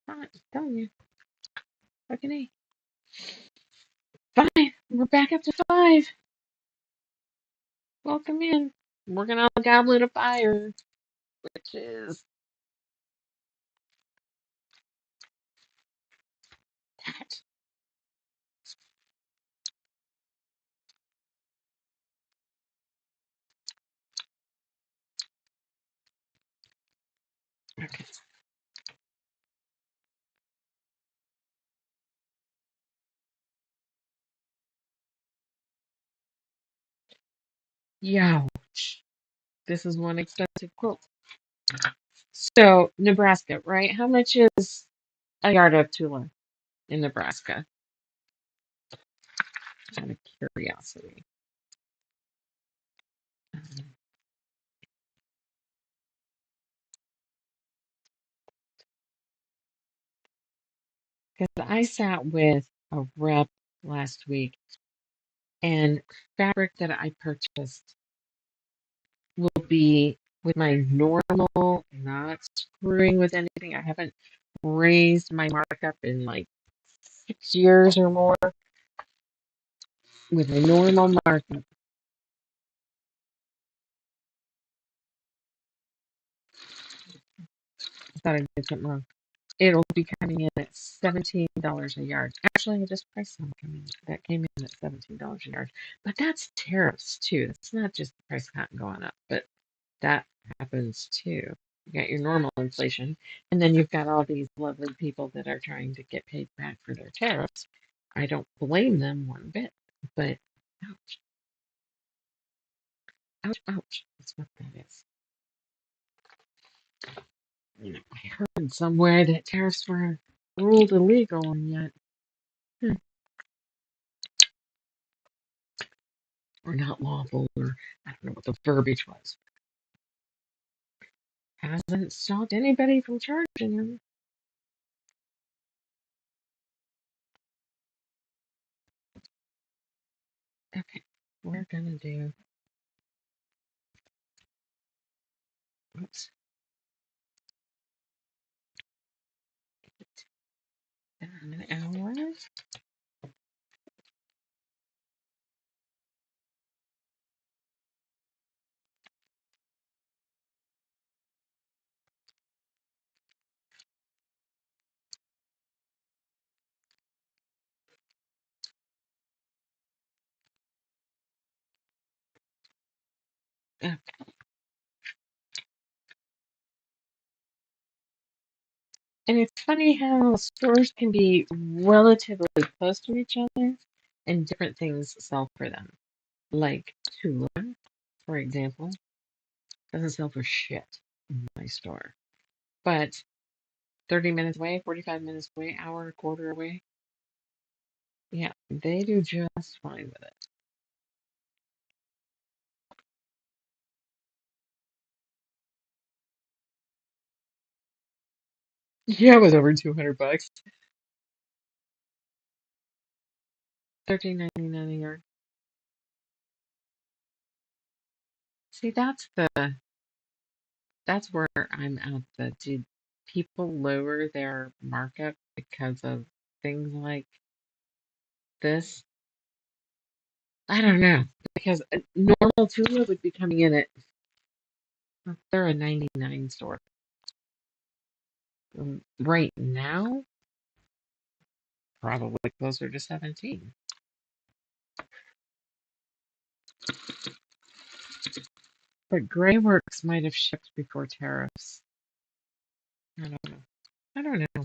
S1: I'm telling you. Okay. Fine. We're back up to 5. Welcome in. Working on the Goblet of Fire, which is that. Okay. Youch. This is one expensive quilt. So, Nebraska, right? How much is a yard of Tula in Nebraska? Out of curiosity. Because I sat with a rep last week, and fabric that I purchased will be with my normal, not screwing with anything. I haven't raised my markup in like 6 years or more with a normal markup. I thought I did something wrong. It'll be coming in at $17 a yard. Actually, I just priced some that came in at $17 a yard. But that's tariffs too. It's not just the price of cotton going up, but that happens too. You got your normal inflation, and then you've got all these lovely people that are trying to get paid back for their tariffs. I don't blame them one bit, but ouch, ouch, ouch. That's what that is. I heard somewhere that tariffs were ruled illegal, and yet, or not lawful, or I don't know what the verbiage was. Hasn't stopped anybody from charging them. Okay, we're gonna do. Oops. An hour. Okay. And it's funny how stores can be relatively close to each other and different things sell for them. Like Tula, for example, doesn't sell for shit in my store. But 30 minutes away, 45 minutes away, hour, a quarter away, yeah, they do just fine with it. Yeah, it was over $200. $13.99 a yard. See, that's where I'm at. Did people lower their markup because of things like this? I don't know. Because a normal Tula would be coming in at, they're a 99 store. Right now, probably closer to 17. But Greyworks might have shipped before tariffs. I don't know. I don't know.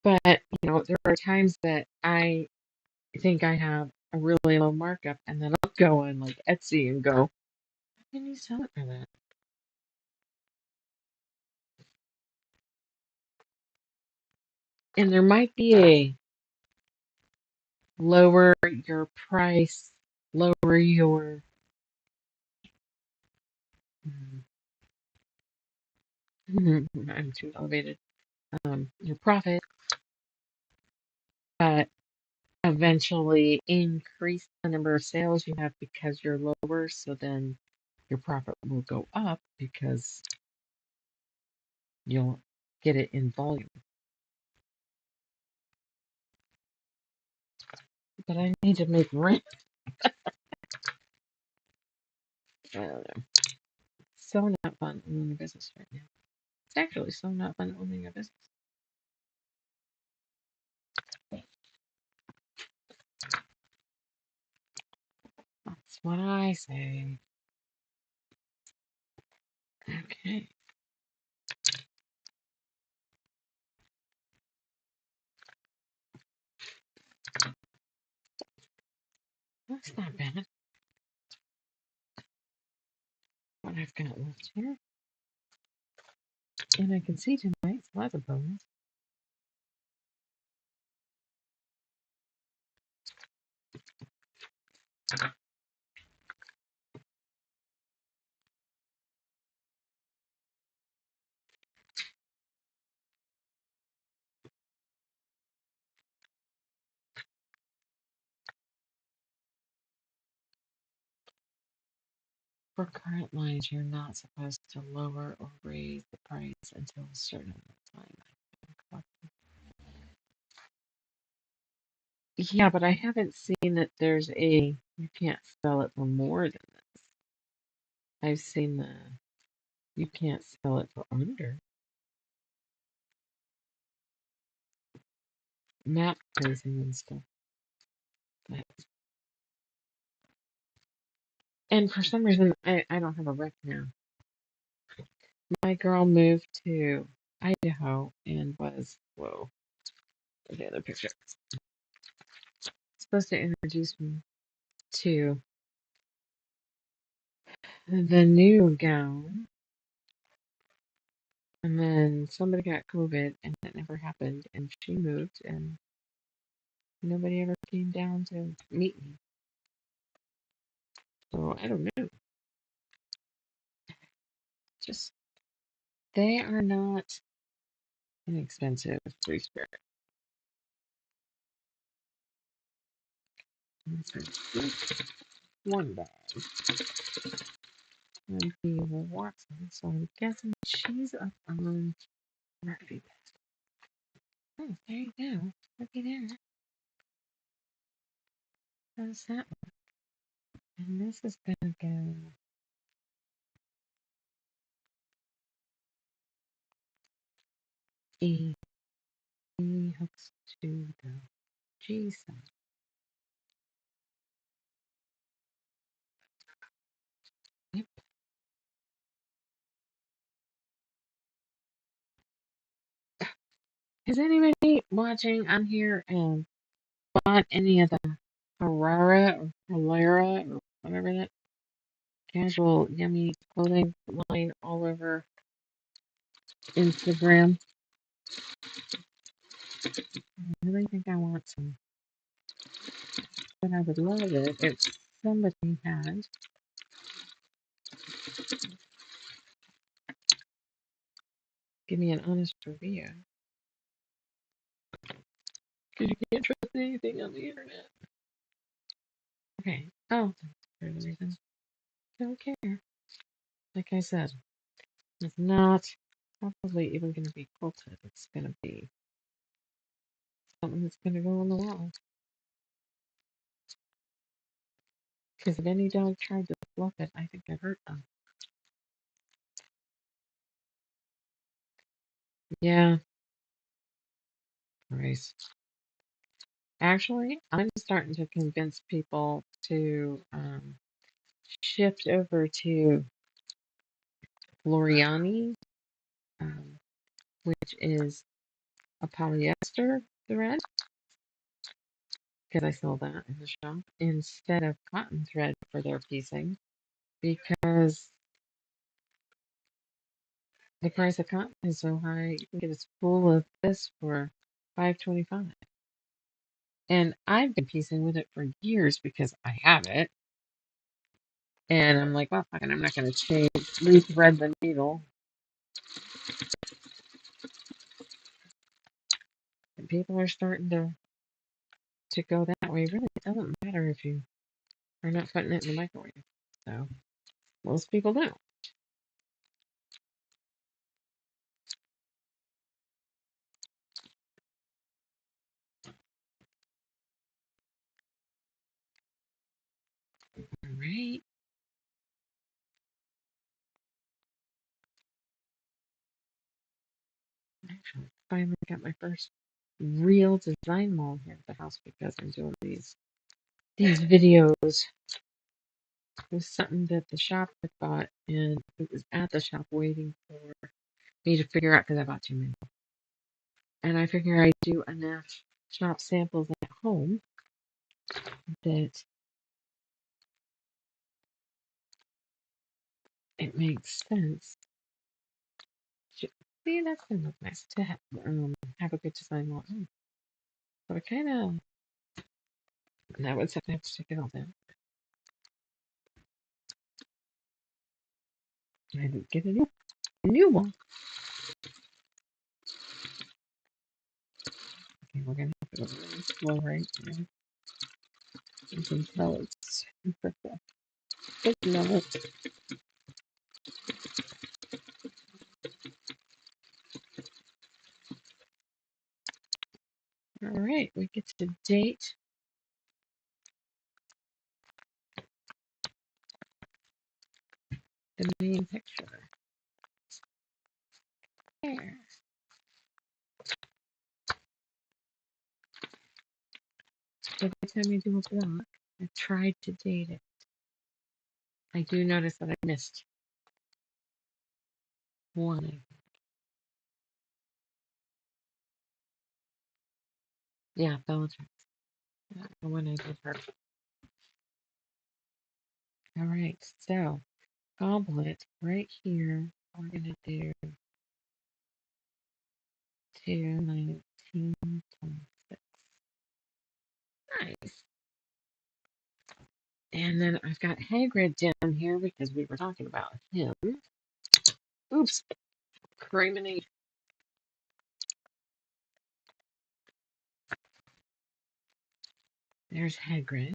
S1: But, there are times that I think I have a really low markup, and then I'll go on like Etsy and go, how can you sell it for that? And there might be a lower your price, lower your, I'm too elevated, your profit, but eventually increase the number of sales you have because you're lower, so then your profit will go up because you'll get it in volume. But I need to make rent. I don't know. So not fun owning a business right now. It's actually so not fun owning a business. That's what I say. Okay. That's not bad. What I've got left here. And I can see tonight, so that's a bonus. For current lines, you're not supposed to lower or raise the price until a certain time. Yeah, but I haven't seen that there's you can't sell it for more than this. I've seen you can't sell it for under. Map pricing and stuff. But, and for some reason, I don't have a rep now. My girl moved to Idaho and whoa, the other picture. Supposed to introduce me to the new gown. And then somebody got COVID and that never happened. And she moved and nobody ever came down to meet me. So I don't know. Just, they are not inexpensive, Three Spirit. One bag. And be Watson. So I'm guessing she's up on Murphy. Oh, there you go. Looky there. How's that one? And this is gonna go E. E hooks to the G side. Yep. Is anybody watching on here and bought any of the Harara or Halara or whatever that casual yummy clothing line all over Instagram? I really think I want some, but I would love it if somebody had. Give me an honest review. Because you can't trust anything on the internet. Okay. Oh, that's the reason. don't care. Like I said, it's not probably even going to be quilted. It's going to be something that's going to go on the wall. Because if any dog tried to fluff it, I think I'd hurt them. Yeah, Bryce. Actually, I'm starting to convince people to shift over to Floriani, um, which is a polyester thread, because I sell that in the shop, instead of cotton thread for their piecing, because the price of cotton is so high. You can get a spool of this for $5.25. And I've been piecing with it for years because I have it. And I'm like, well, fuck it, I'm not going to change, rethread the needle. And people are starting to go that way. Really, it doesn't matter if you are not putting it in the microwave. So most people don't. All right. Actually, finally got my first real design mold here at the house because I'm doing these videos. It was something that the shop had bought, and it was at the shop waiting for me to figure out because I bought too many. And I figure I do enough shop samples at home that it makes sense. See, that's gonna look nice to have a good design mold. So I kind of that would something I have to take it all down. I didn't get a new one. Okay, we're gonna have to go really slow right now. You can tell it's good note. All right, we get to date the main picture. There. Every time I do a block, I tried to date it. I do notice that I missed one. Yeah, Bellatrix. The one I did her. All right, so goblet right here. We're gonna do 21926. Nice. And then I've got Hagrid down here because we were talking about him. Oops, criminy. There's Hagrid.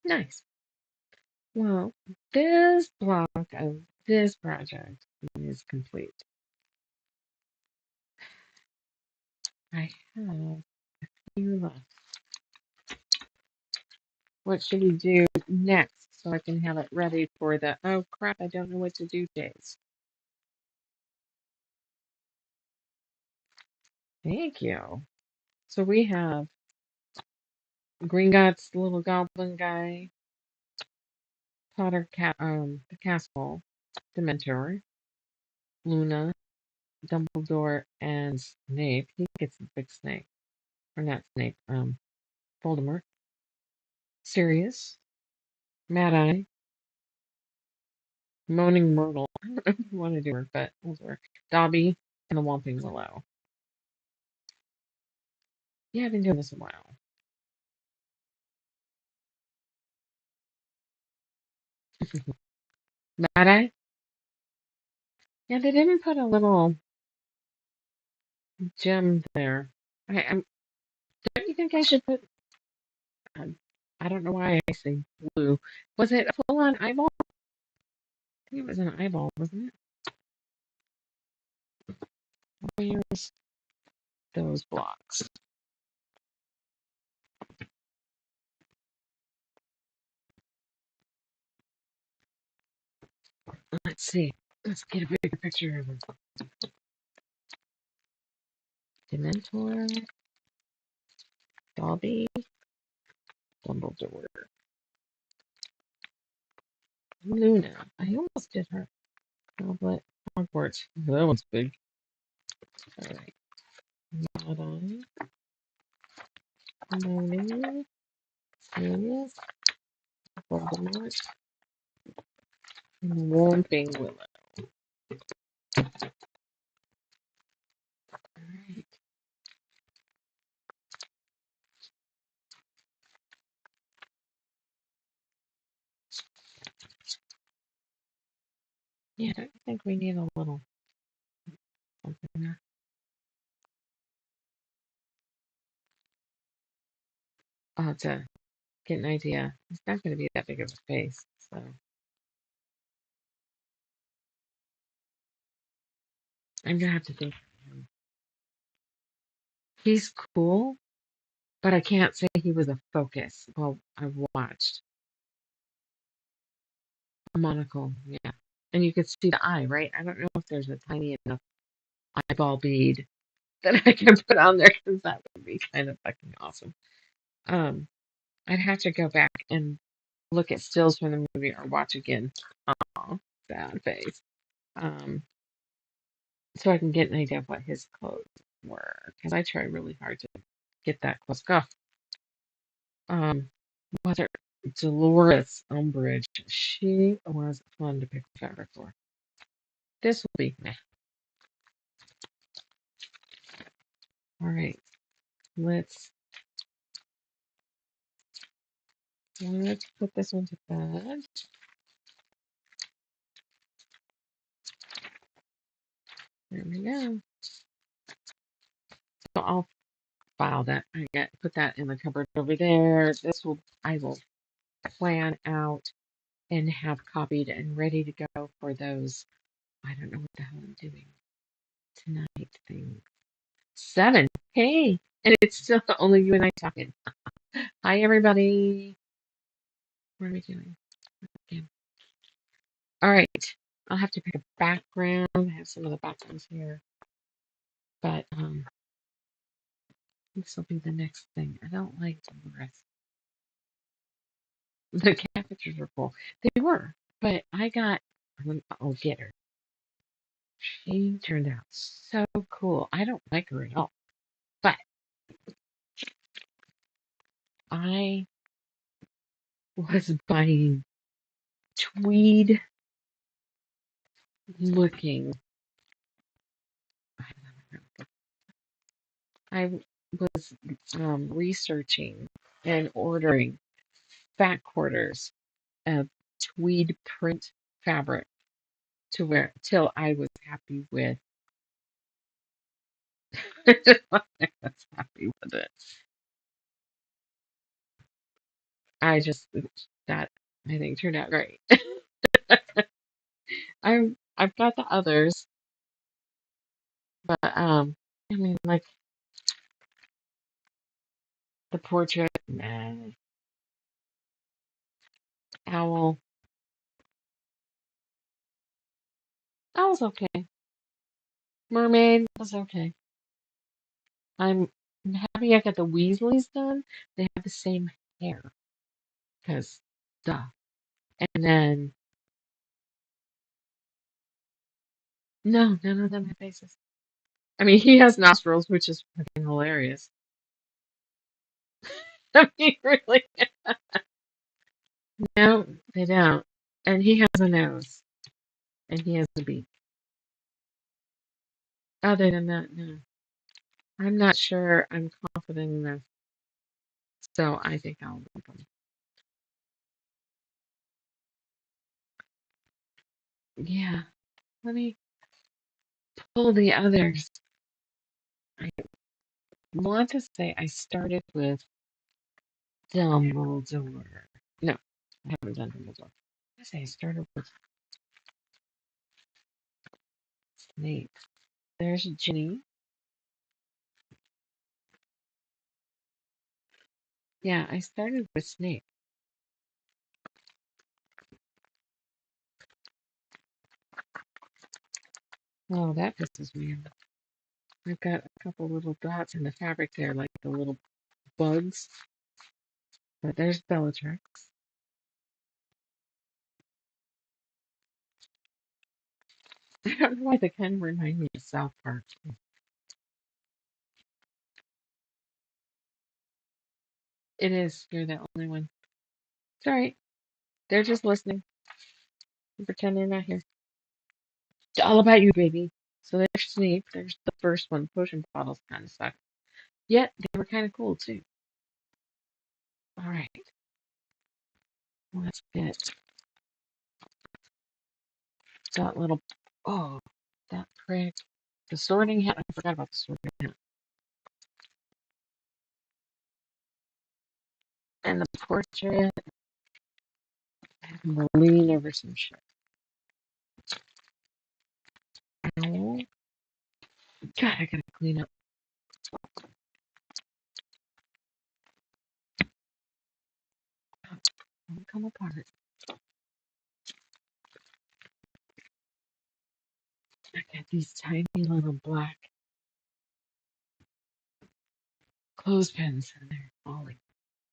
S1: Nice. Well, this block of this project is complete. I have a few left. What should we do next so I can have it ready for the oh crap, I don't know what to do days? Thank you. So we have Gringotts, little goblin guy, Potter cat, the castle, Dementor, Luna, Dumbledore, and Snape. He gets the big snake, or not Snape, Voldemort, Sirius, Mad Eye, Moaning Myrtle. I don't know if you want to do her, but we'll do her. Dobby, and the Whomping Willow. Yeah, I've been doing this a while. Mad Eye? Yeah, they didn't put a little gem there. Don't you think I should put I don't know why I say blue. Was it a full-on eyeball? I think it was an eyeball, wasn't it? Where's those blocks? Let's see. Let's get a bigger picture of it. Dementor, Dobby, Dumbledore, Luna. I almost did her. Goblet, Hogwarts. That one's big. All right. Madame, Moaning, Sirius, Voldemort, and Whomping Willow. All right. Yeah, I think we need a little something there. I'll have to get an idea. It's not going to be that big of a face, so I'm gonna have to think. He's cool, but I can't say he was a focus. Well, I watched a monocle, yeah, and you could see the eye, right? I don't know if there's a tiny enough eyeball bead that I can put on there because that would be kind of fucking awesome. Um, I'd have to go back and look at stills from the movie or watch again. Oh, sad face. Um, so I can get an idea of what his clothes were because I try really hard to get that close. Go. Whether Dolores Umbridge, she was fun to pick fabric for. This will be meh. All right, let's put this one to bed. There we go. So I'll file that. Put that in the cupboard over there. I will plan out and have copied and ready to go for those. I don't know what the hell I'm doing tonight. Thing 7. Hey, and it's still only you and I talking. Hi everybody. What are we doing? Again. All right. I'll have to pick a background. I have some of the backgrounds here, but this will be the next thing. I don't like Dolores. The cat pictures were cool. They were, but I'll get her. She turned out so cool. I don't like her at all, but I was buying tweed looking. I was researching and ordering fat quarters of tweed print fabric to wear till I was happy with. I was happy with it. I just that I think turned out great. I've got the others, but I mean like the portrait, nah. Owl, that was okay. Mermaid was okay. I'm happy I got the Weasleys done. They have the same hair, cause duh. And then no, none of them have faces. I mean, he has nostrils, which is fucking hilarious. I mean, really. No, they don't. And he has a nose, and he has a beak. Other than that, no. I'm not sure I'm confident enough, so I think I'll leave them. Yeah, let me pull the others. I want to say I started with Dumbledore. No, I haven't done Dumbledore. I say I started with Snape. There's Ginny. Yeah, I started with Snape. Oh, that pisses me off. I've got a couple little dots in the fabric there, like the little bugs. But there's Bellatrix. I don't know why they kind of remind me of South Park. It is. You're the only one. It's alright. They're just listening and pretend they're not here. It's all about you, baby. So there's Snape. There's the first one. Potion bottles kind of suck. Yet they were kind of cool too. All right. Let's get that little. Oh, that prick. The sorting hat. I forgot about the sorting hat. And the portrait. I'm gonna lean over some shit. Ow. God, I gotta clean up. Don't come apart. I got these tiny little black clothespins and they're falling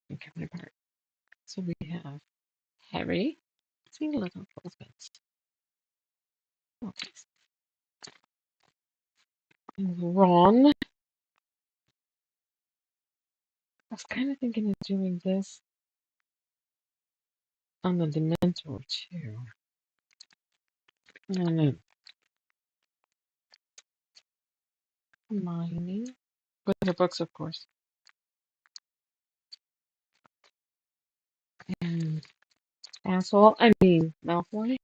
S1: and coming apart. So we have Harry. See little clothespins. Okay. Ron. I was kind of thinking of doing this on the Dementor too. I don't know. Hermione. With her books, of course. And asshole. I mean, Malfoy.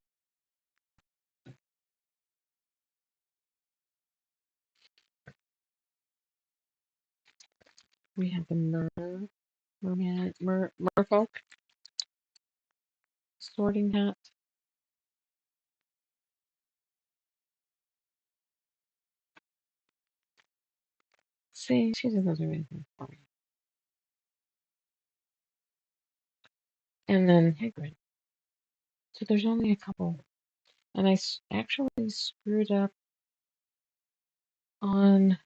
S1: We have the merfolk sorting hat. See, she doesn't do anything for me. And then Hagrid. So there's only a couple. And I actually screwed up on.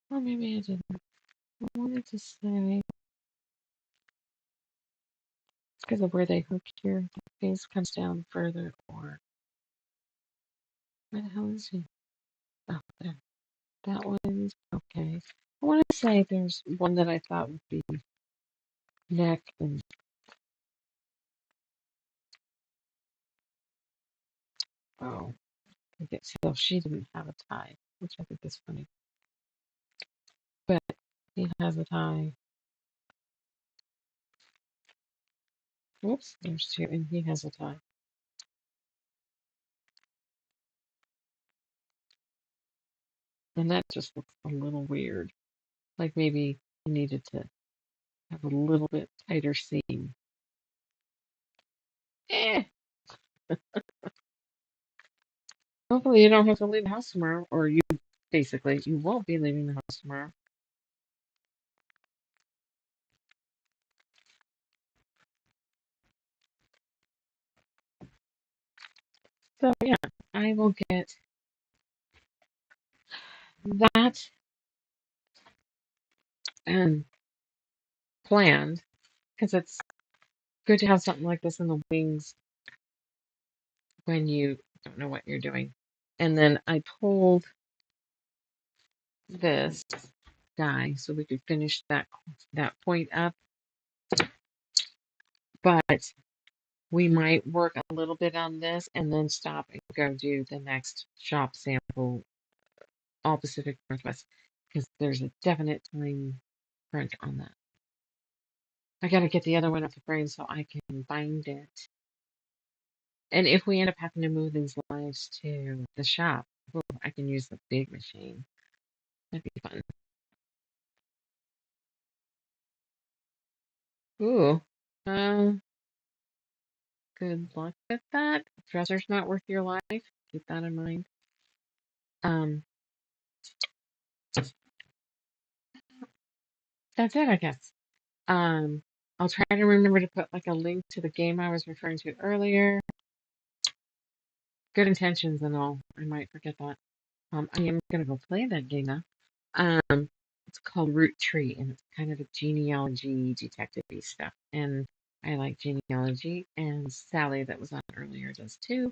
S1: Well, maybe I didn't. I wanted to say because of where they hook here, the face comes down further. Or where the hell is he? Oh, there. That one's okay. I want to say there's one that I thought would be neck and oh, I get so she didn't have a tie, which I think is funny. But he has a tie. Whoops, there's two, and he has a tie. And that just looks a little weird. Like maybe he needed to have a little bit tighter seam. Eh. Hopefully you don't have to leave the house tomorrow, or you basically you won't be leaving the house tomorrow. So yeah, I will get that planned because it's good to have something like this in the wings when you don't know what you're doing. And then I pulled this guy so we could finish that point up. But we might work a little bit on this and then stop and go do the next shop sample, all Pacific Northwest, because there's a definite time crunch on that. I gotta get the other one off the frame so I can bind it. And if we end up having to move these lives to the shop, I can use the big machine. That'd be fun. Ooh. Uh, Good luck with that. Dresser's not worth your life. Keep that in mind. Um, that's it, I guess. Um, I'll try to remember to put like a link to the game I was referring to earlier. Good intentions and all. I might forget that. I am gonna go play that game now. It's called Root Tree, and it's kind of a genealogy detective-y stuff. And I like genealogy, and Sally, that was on earlier, does too.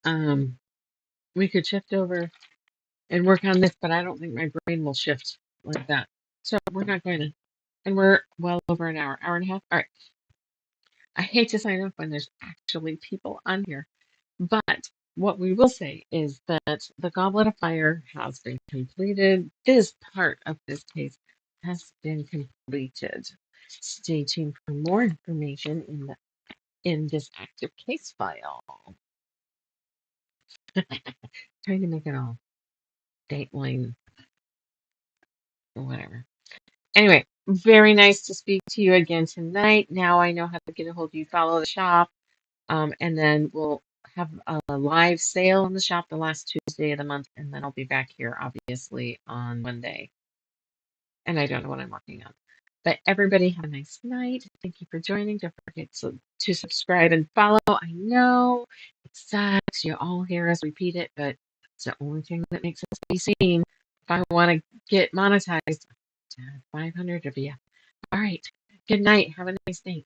S1: Um, we could shift over and work on this, but I don't think my brain will shift like that. So we're not going to. And we're well over an hour, hour and a half. All right. I hate to sign off when there's actually people on here, but what we will say is that the Goblet of Fire has been completed. This part of this case has been completed. Stay tuned for more information in this active case file. Trying to make it all dateline or whatever. Anyway, very nice to speak to you again tonight. Now I know how to get a hold of you. Follow the shop, and then we'll have a live sale in the shop the last Tuesday of the month, and then I'll be back here, obviously, on Monday. And I don't know what I'm working on. But everybody have a nice night. Thank you for joining. Don't forget to subscribe and follow. I know it sucks. You all hear us repeat it, but it's the only thing that makes us be seen. If I want to get monetized, 500 of you. All right. Good night. Have a nice day.